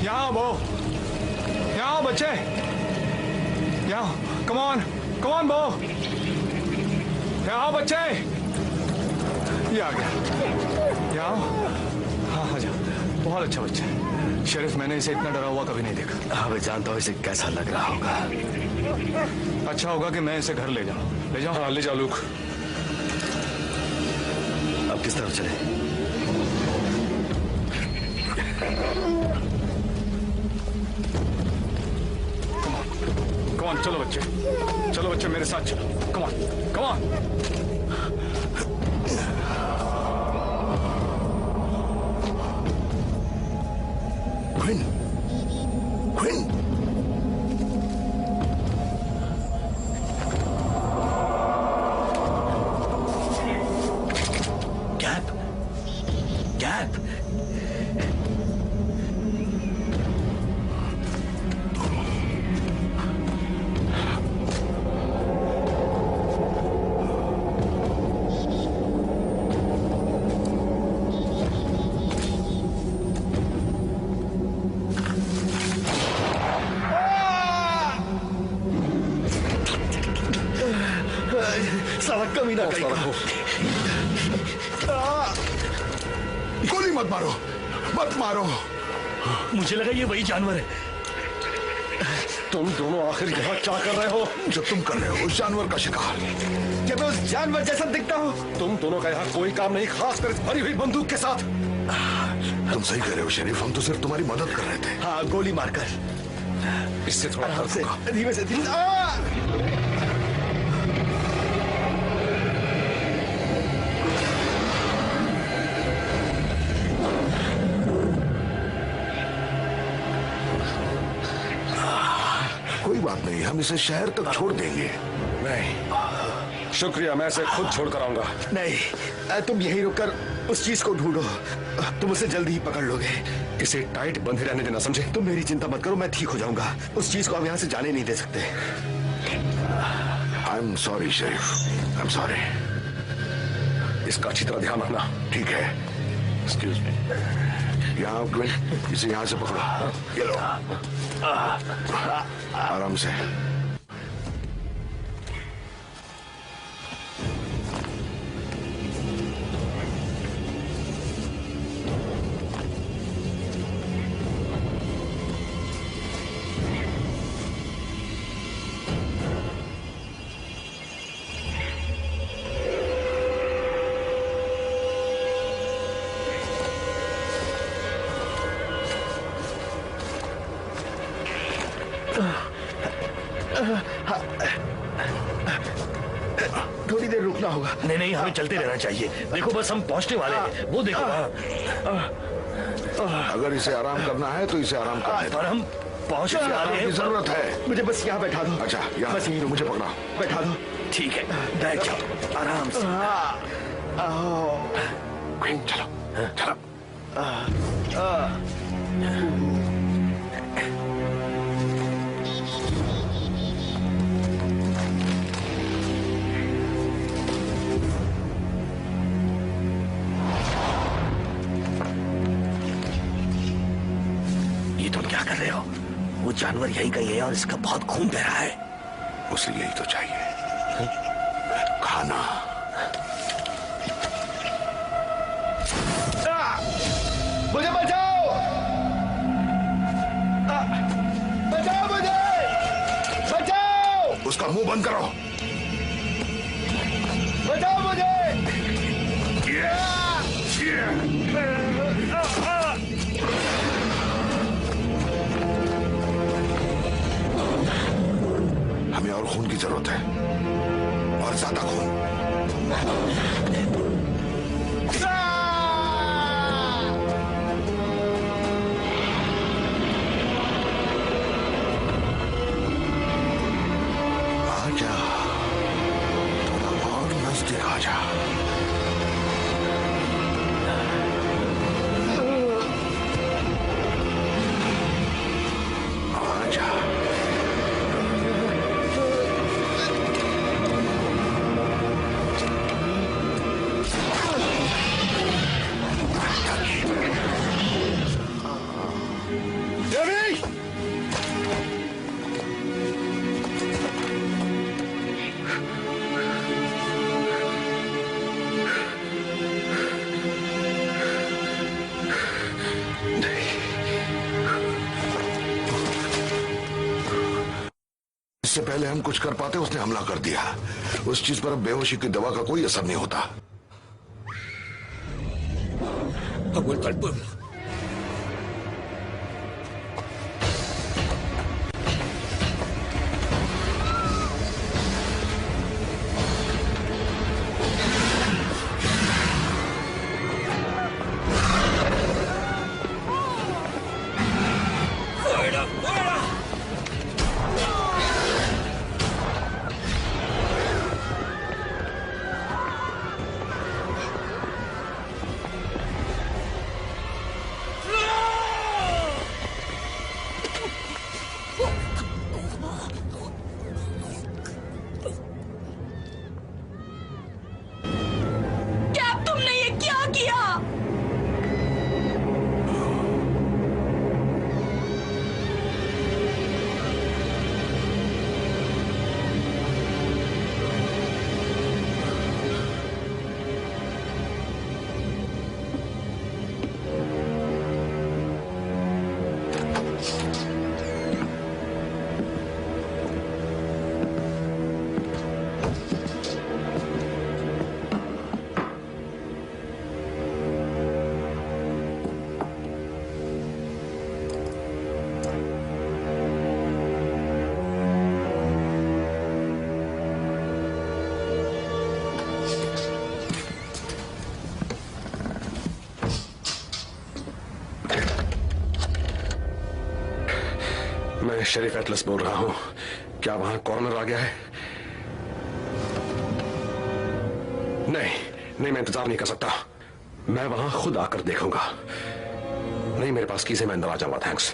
यहाँ वो, यहाँ बच्चे, यहाँ, कम ऑन बो, यहाँ बच्चे, ये आ गया, यहाँ, हाँ हाँ जाओ, बहुत अच्छा बच्चा है। शरीफ, मैंने इसे इतना डरा हुआ कभी नहीं देखा। हाँ, मैं जानता हूँ इसे कैसा लग रहा होगा। अच्छा होगा कि मैं इसे घर ले जाऊं। ले जाओ? हाँ, ले जाओ लूक। अब किस तरफ चले? कम ऑन, चलो बच्चे मेरे साथ चलो। Come on. क्विन, गैप। साला कमीना कहीं का। गोली मत मारो, मत मारो। मुझे लगा ये वही जानवर है। तुम दोनों आखिर यहाँ क्या कर रहे हो? जो तुम कर रहे हो उस जानवर का शिकार। क्या मैं उस जानवर जैसा दिखता हूँ? तुम दोनों का यहाँ कोई काम नहीं, खासकर इस भरी हुई बंदूक के साथ। तुम सही कह रहे हो शरीफ, हम तो सिर्फ तुम्हारी मदद कर रहे थे। हाँ, गोली मारकर। इससे थोड़ा आराम से, दूंगा। धीमे से, धीमे से। कोई बात नहीं, हम इसे शहर तक छोड़ देंगे। नहीं, शुक्रिया, मैं इसे खुद छोड़ कर आऊंगा। नहीं, तुम यहीं रुककर उस चीज को ढूंढो, तुम उसे जल्दी ही पकड़ लोगे। इसे टाइट बंधे रहने देना, समझे? तुम मेरी चिंता मत करो, मैं ठीक हो जाऊंगा। उस चीज को हम यहाँ से जाने नहीं दे सकते। I am sorry Sharif, I am sorry. इसका अच्छी तरह ध्यान रखना। ठीक है। एक्सक्यूज मी, यहाँ क्विन, इसे यहाँ से पकड़ो। ये लो, आराम से। थोड़ी देर रुकना होगा। नहीं नहीं, हमें चलते रहना चाहिए। देखो बस हम पहुंचने वाले हैं, वो देखो। अगर इसे आराम करना है तो इसे आराम करने दो। पर हम पहुंचने वाले आराम हैं। की जरूरत है। मुझे बस यहाँ बैठा दो। अच्छा, यहाँ बस यहीं रुको। मुझे पकड़ा। बैठा दो। ठीक है, बैठ जाओ आराम से। क्वीन, चलो चलो। ये तुम क्या कर रहे हो? वो जानवर यही का है और इसका बहुत खून बह रहा है। उसे यही तो चाहिए, खाना। मुझे बचाओ! बचाओ मुझे! बचाओ! उसका मुंह बंद करो। बचाओ मुझे! हमें और खून की जरूरत है, और ज्यादा खून। आजा, थोड़ा और नजदीक आजा। आजा। इससे पहले हम कुछ कर पाते उसने हमला कर दिया। उस चीज पर अब बेहोशी की दवा का कोई असर नहीं होता। अबुल बलबुल, शेरिफ एटलस बोल रहा हूं। क्या वहां कॉर्नर आ गया है? नहीं, मैं इंतजार नहीं कर सकता। मैं वहां खुद आकर देखूंगा। नहीं, मेरे पास कीज है, मैं अंदर आ जाऊंगा। थैंक्स।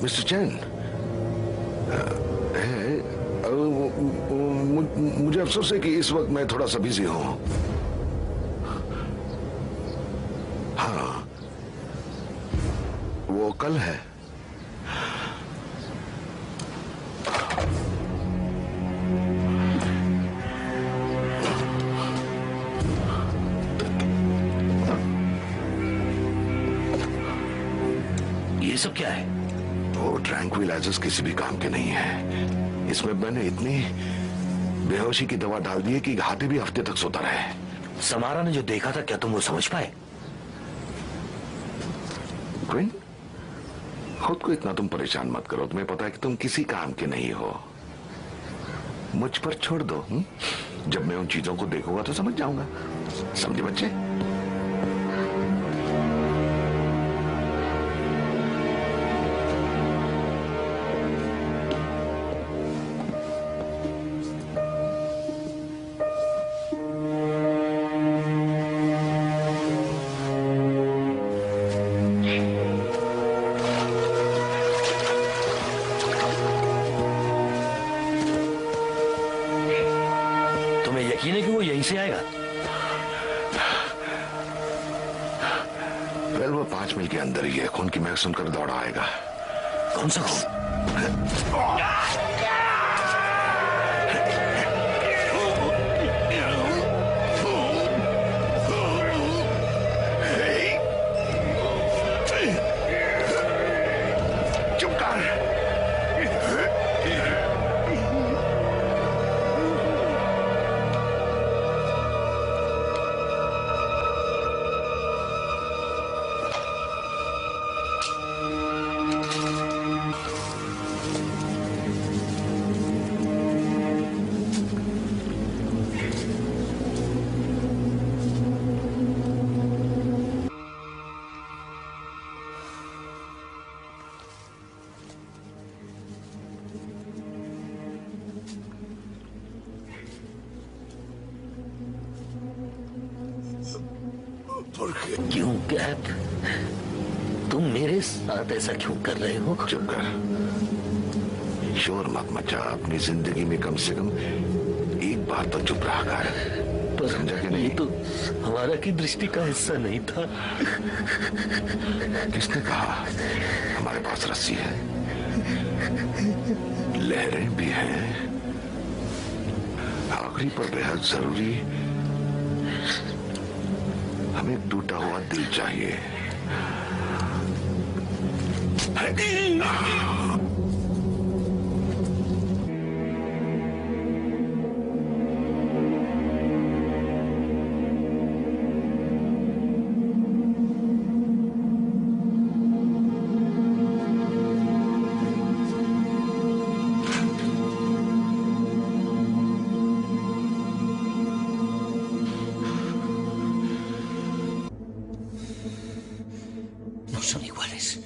मिस्टर चैन, मुझे अफसोस है कि इस वक्त मैं थोड़ा सा बिजी हूं। हाँ, वो कल है। ये सब क्या है? वो ट्रैंक्विलाइजर्स किसी भी काम के नहीं है। इसमें मैंने इतनी बेहोशी की दवा डाल दी है कि हाथी भी हफ्ते तक सोता रहे। समारा ने जो देखा था, क्या तुम वो समझ पाए? क्वीन, खुद को इतना तुम परेशान मत करो। तुम्हें पता है कि तुम किसी काम के नहीं हो। मुझ पर छोड़ दो। जब मैं उन चीजों को देखूंगा तो समझ जाऊंगा। समझे बच्चे? यकीन है कि वो यहीं से आएगा? वेल, वो 5 मील के अंदर ही है। खून की महक सुनकर दौड़ा आएगा। कौन सा खून? क्यों कैप, तुम मेरे साथ ऐसा क्यों कर रहे हो? चुप कर, शोर मत मचा। अपनी जिंदगी में कम से कम एक बार तो चुप रहा कर। समझा कि नहीं? ये तो हमारा की दृष्टि का हिस्सा नहीं था। किसने कहा? हमारे पास रस्सी है, लहरें भी हैं। आखिरी पर बेहद जरूरी हमें टूटा हुआ दिल चाहिए। son iguales.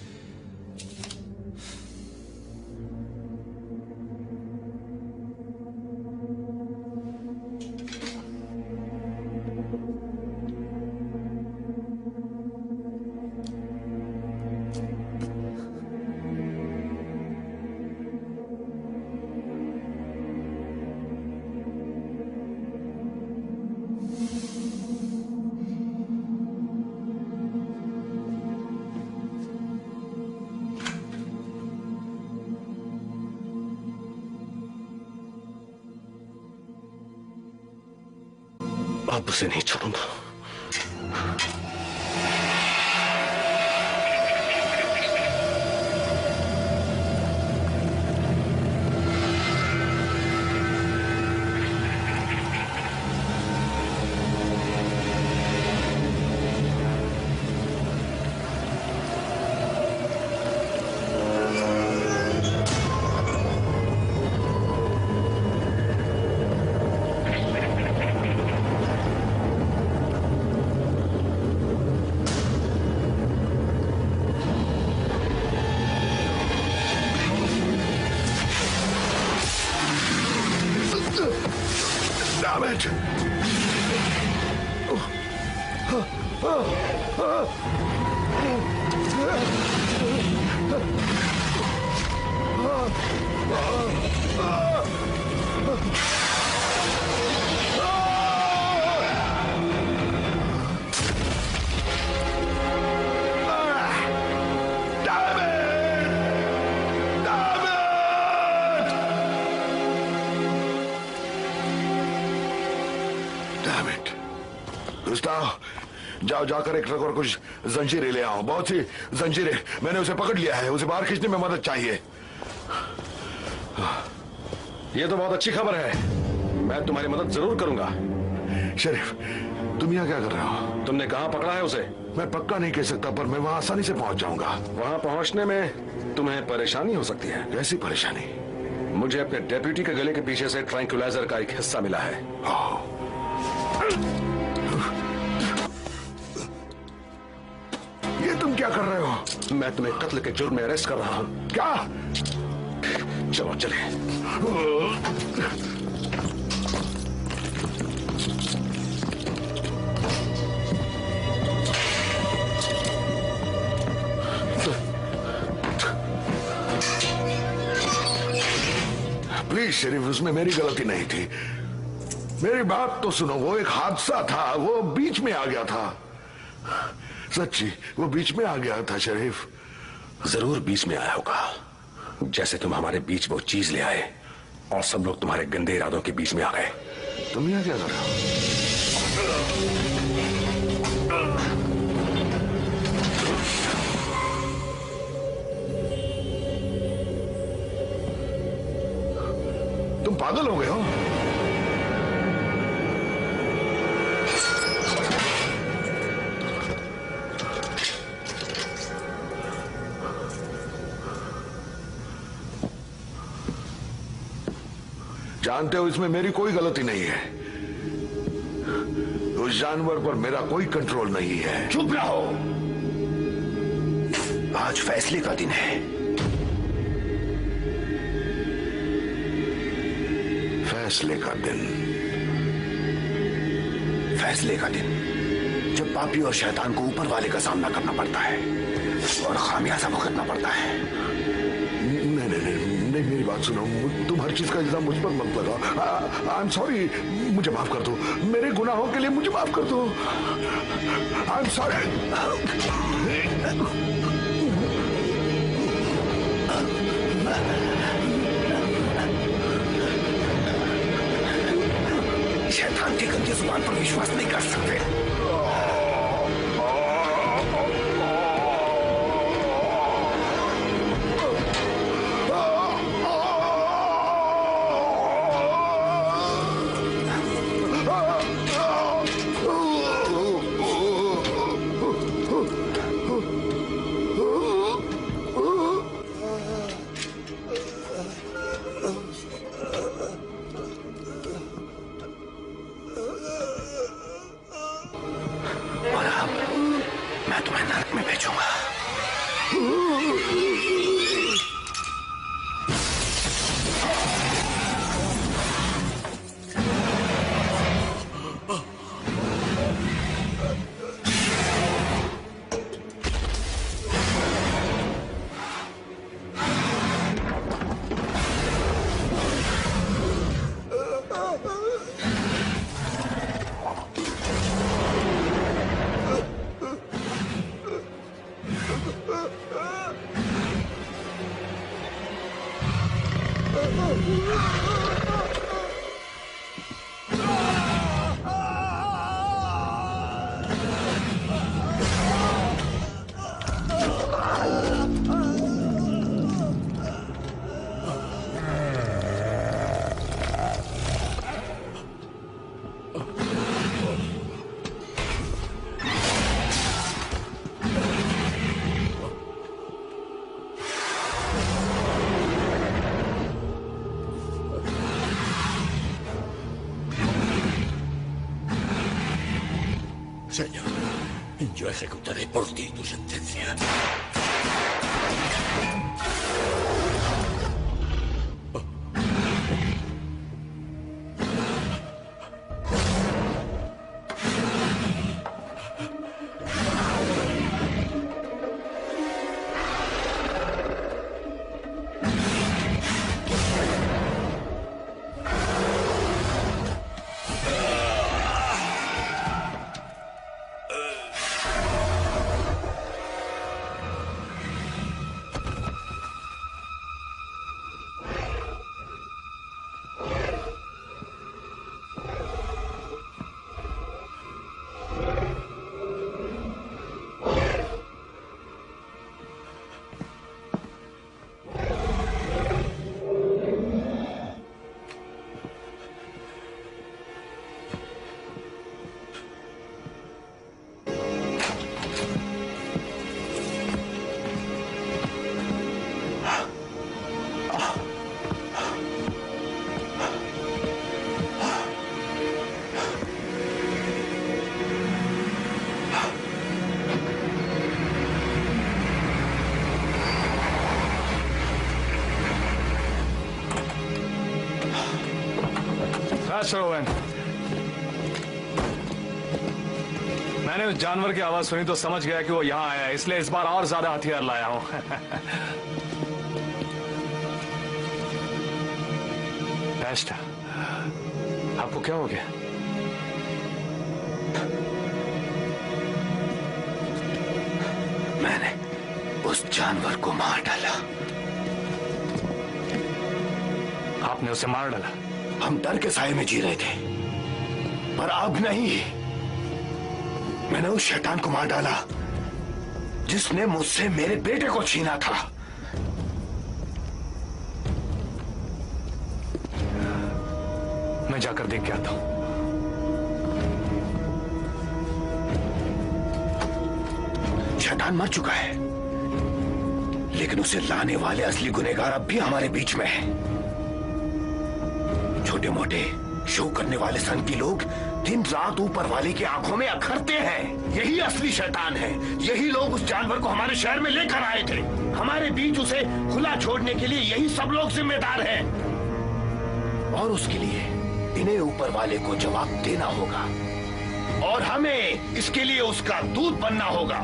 अब उसे नहीं छोड़ूंगा। जाओ जाकर एक ट्रक और कुछ जंजीरें ले आओ, बहुत सी जंजीरें। मैंने उसे पकड़ लिया है, उसे बाहर खींचने में मदद चाहिए। ये तो बहुत अच्छी खबर है, मैं तुम्हारी मदद जरूर करूंगा। शरीफ, तुम यहाँ क्या कर रहे हो? तुमने कहाँ पकड़ा है उसे? मैं पक्का नहीं कह सकता, पर मैं वहाँ आसानी से पहुंच जाऊंगा। वहाँ पहुँचने में तुम्हें परेशानी हो सकती है। कैसी परेशानी? मुझे अपने डेप्यूटी के गले के पीछे से ट्रैंक्विलाइजर का एक हिस्सा मिला है। ये तुम क्या कर रहे हो? मैं तुम्हें कत्ल के जुर्म में अरेस्ट कर रहा हूँ। क्या? चलो चले। प्लीज शरीफ, उसमें मेरी गलती नहीं थी। मेरी बात तो सुनो, वो एक हादसा था, वो बीच में आ गया था। सच्ची, वो बीच में आ गया था शरीफ। जरूर बीच में आया होगा, जैसे तुम हमारे बीच वो चीज ले आए और सब लोग तुम्हारे गंदे इरादों के बीच में आ गए। तुम यहाँ क्या कर रहे हो? तुम पागल हो गए हो? जानते हो, इसमें मेरी कोई गलती नहीं है। उस जानवर पर मेरा कोई कंट्रोल नहीं है। चुप रहो, आज फैसले का दिन है। फैसले का दिन? फैसले का दिन जब पापी और शैतान को ऊपर वाले का सामना करना पड़ता है और खामियाजा भुगतना पड़ता है। नहीं नहीं नहीं नहीं, मेरी बात सुनो। तुम हर चीज का इल्जाम मुझ पर मत लगाओ। आई एम सॉरी, मुझे माफ कर दो। मेरे गुनाहों के लिए मुझे माफ कर दो। I am sorry. शैतान की गंदी जुबान पर विश्वास नहीं कर सकते। Yo ejecutaré por ti tu sentencia. Rowan, मैंने उस जानवर की आवाज सुनी तो समझ गया कि वो यहाँ आया है, इसलिए इस बार और ज्यादा हथियार लाया हूं। एस्टा, आपको क्या हो गया? मैंने उस जानवर को मार डाला। आपने उसे मार डाला? हम डर के साए में जी रहे थे, पर अब नहीं। मैंने उस शैतान को मार डाला जिसने मुझसे मेरे बेटे को छीना था। मैं जाकर देख के आता हूं। शैतान मर चुका है, लेकिन उसे लाने वाले असली गुनहगार अब भी हमारे बीच में हैं। छोटे मोटे शो करने वाले सन की लोग दिन रात ऊपर वाले की आंखों में अखरते हैं। यही असली शैतान है। यही लोग उस जानवर को हमारे शहर में लेकर आए थे। हमारे बीच उसे खुला छोड़ने के लिए यही सब लोग जिम्मेदार हैं। और उसके लिए इन्हें ऊपर वाले को जवाब देना होगा, और हमें इसके लिए उसका दूत बनना होगा।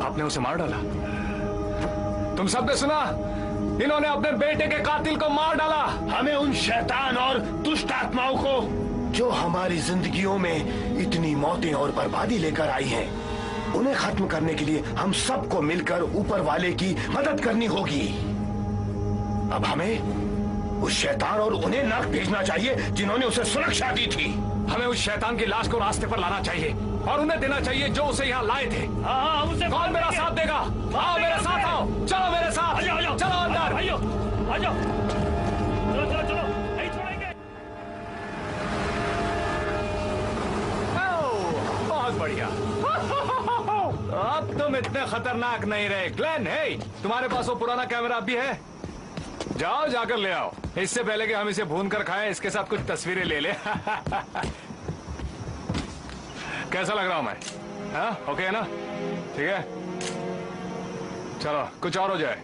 आपने उसे मार डाला? तुम सबने सुना? इन्होंने अपने बेटे के कातिल को मार डाला। हमें उन शैतान और दुष्ट आत्माओं को जो हमारी जिंदगियों में इतनी मौतें और बर्बादी लेकर आई हैं, उन्हें खत्म करने के लिए हम सबको मिलकर ऊपर वाले की मदद करनी होगी। अब हमें उस शैतान और उन्हें नर्क भेजना चाहिए जिन्होंने उसे सुरक्षा दी थी। हमें उस शैतान की लाश को रास्ते पर लाना चाहिए और उन्हें देना चाहिए जो उसे यहाँ लाए थे। कौन मेरा साथ देगा? आओ मेरे साथ, आओ, चलो मेरे साथ, चलो अंदर। भाइयों, आ जाओ, चलो चलो चलो, नहीं छोड़ेंगे। बहुत बढ़िया। अब तुम इतने खतरनाक नहीं रहे। ग्लेन, हे, तुम्हारे पास वो पुराना कैमरा भी है? जाओ, जाकर ले आओ। इससे पहले कि हम इसे भून कर खाएं, इसके साथ कुछ तस्वीरें ले ले। कैसा लग रहा हूं मैं? हाँ, ओके है ना? ठीक है, चलो कुछ और हो जाए।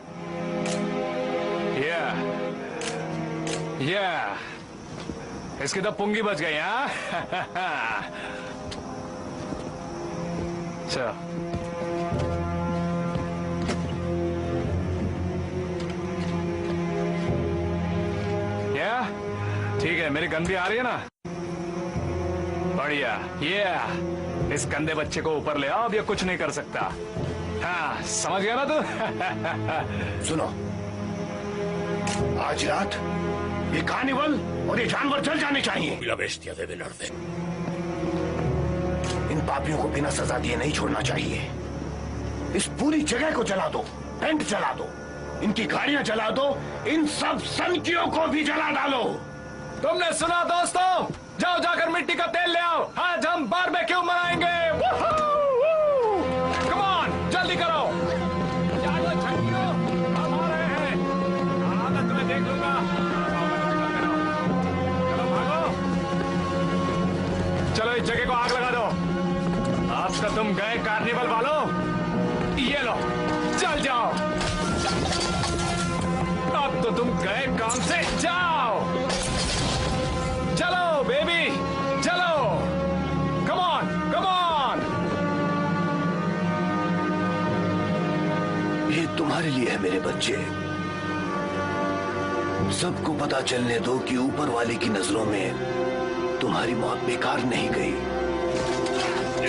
इसकी तो पुंगी बच गई। हाँ। चलो, ठीक है, मेरी गन भी आ रही है ना? बढ़िया। इस गंदे बच्चे को ऊपर ले आओ, अब ये कुछ नहीं कर सकता। हाँ, समझ गया ना तू? सुनो, आज रात ये कार्निवल और ये जानवर जल जाने चाहिए। इन पापियों को बिना सजा दिए नहीं छोड़ना चाहिए। इस पूरी जगह को जला दो, टेंट जला दो, इनकी गाड़ियां जला दो, इन सब सनकियों को भी जला डालो। तुमने सुना दोस्तों? जाओ, जाकर मिट्टी का तेल ले आओ। आज हम बारबेक्यू मनाएंगे। कम ऑन, जल्दी करो। हम आ रहे हैं। हालत में देख लूंगा। चलो भागो। चलो, अब तो तुम गए कार्निवल वालों, ये लो चल जाओ। अब तो तुम गए काम से, जाओ चलो बेबी चलो, कम ऑन कम ऑन। ये तुम्हारे लिए है मेरे बच्चे। सबको पता चलने दो कि ऊपर वाले की नजरों में तुम्हारी मौत बेकार नहीं गई।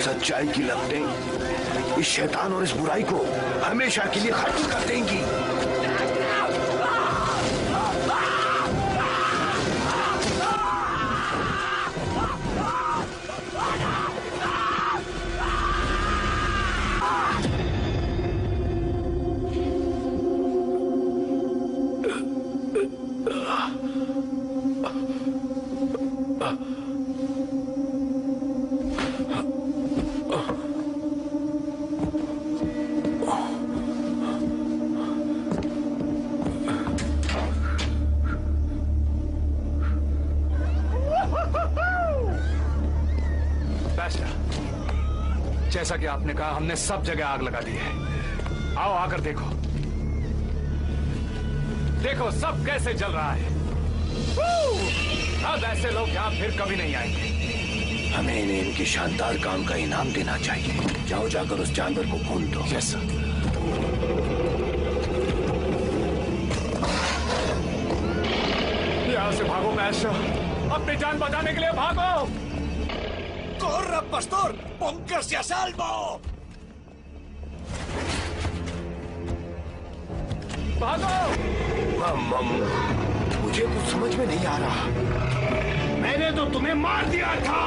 सच्चाई की लपटें इस शैतान और इस बुराई को हमेशा के लिए खत्म कर देंगी। जैसा कि आपने कहा, हमने सब जगह आग लगा दी है। आओ आकर देखो, देखो सब कैसे जल रहा है। अब ऐसे लोग यहाँ फिर कभी नहीं आएंगे। हमें इन्हें इनके शानदार काम का इनाम देना चाहिए। जाओ जाकर उस जानवर को भून दो। Yes sir. यहाँ से भागो पैशा, अपनी जान बचाने के लिए भागो। ¡Corra, pastor! ¡Póngase a salvo! भागो! मुझे कुछ समझ में नहीं आ रहा। मैंने तो तुम्हें मार दिया था।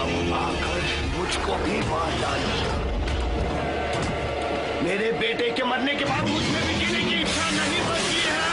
अब आकर मुझको भी मार डालो। मेरे बेटे के मरने के बाद मुझमें भी जीने की इच्छा नहीं बची है।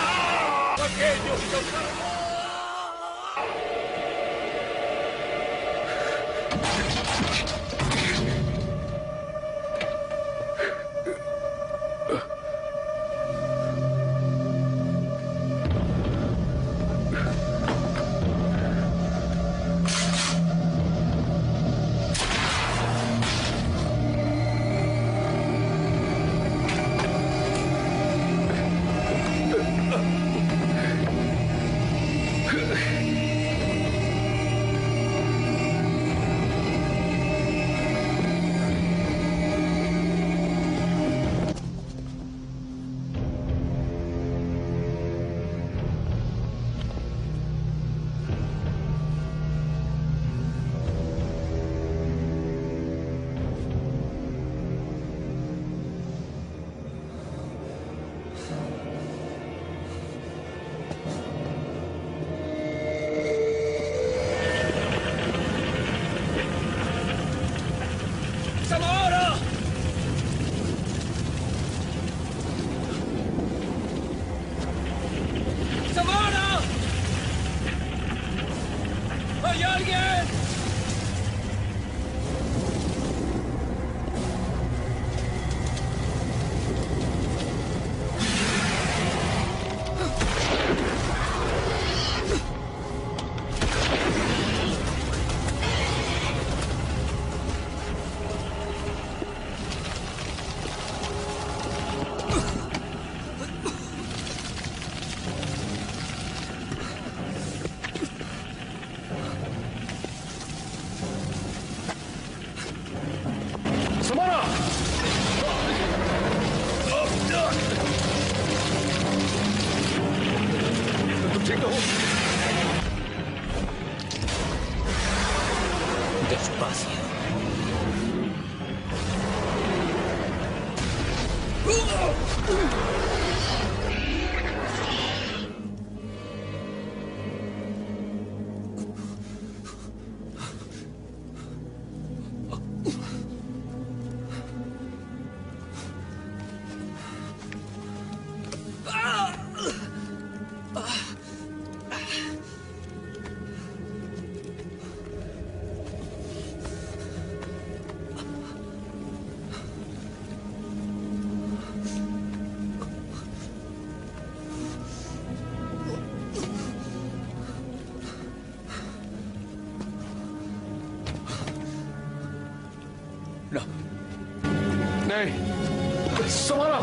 नहीं, समारा,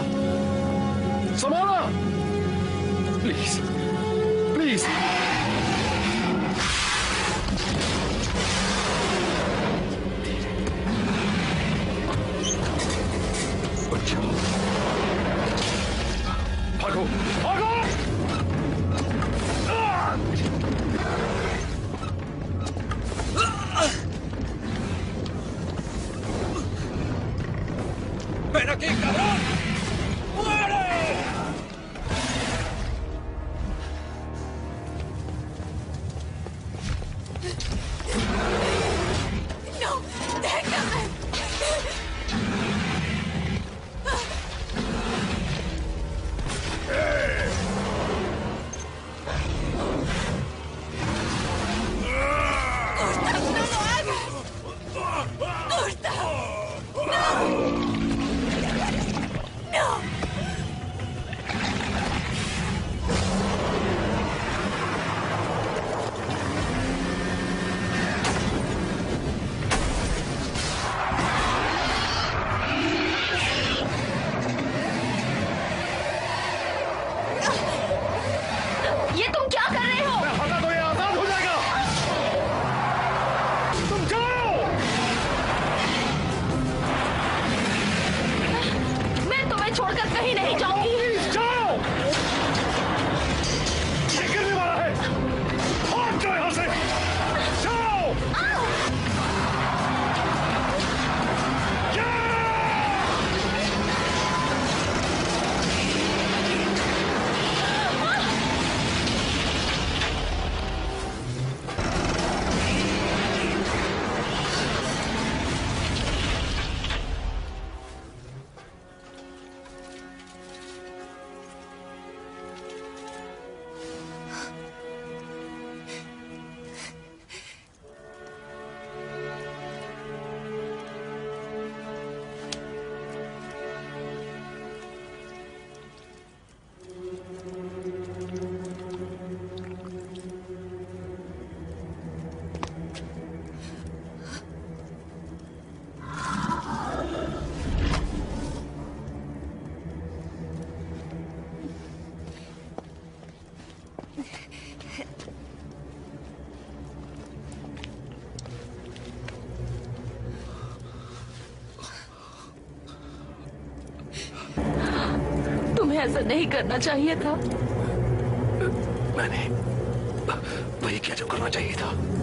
समारा, प्लीज, प्लीज। भागो, भागो! ऐसा नहीं करना चाहिए था। मैंने वही किया जो करना चाहिए था।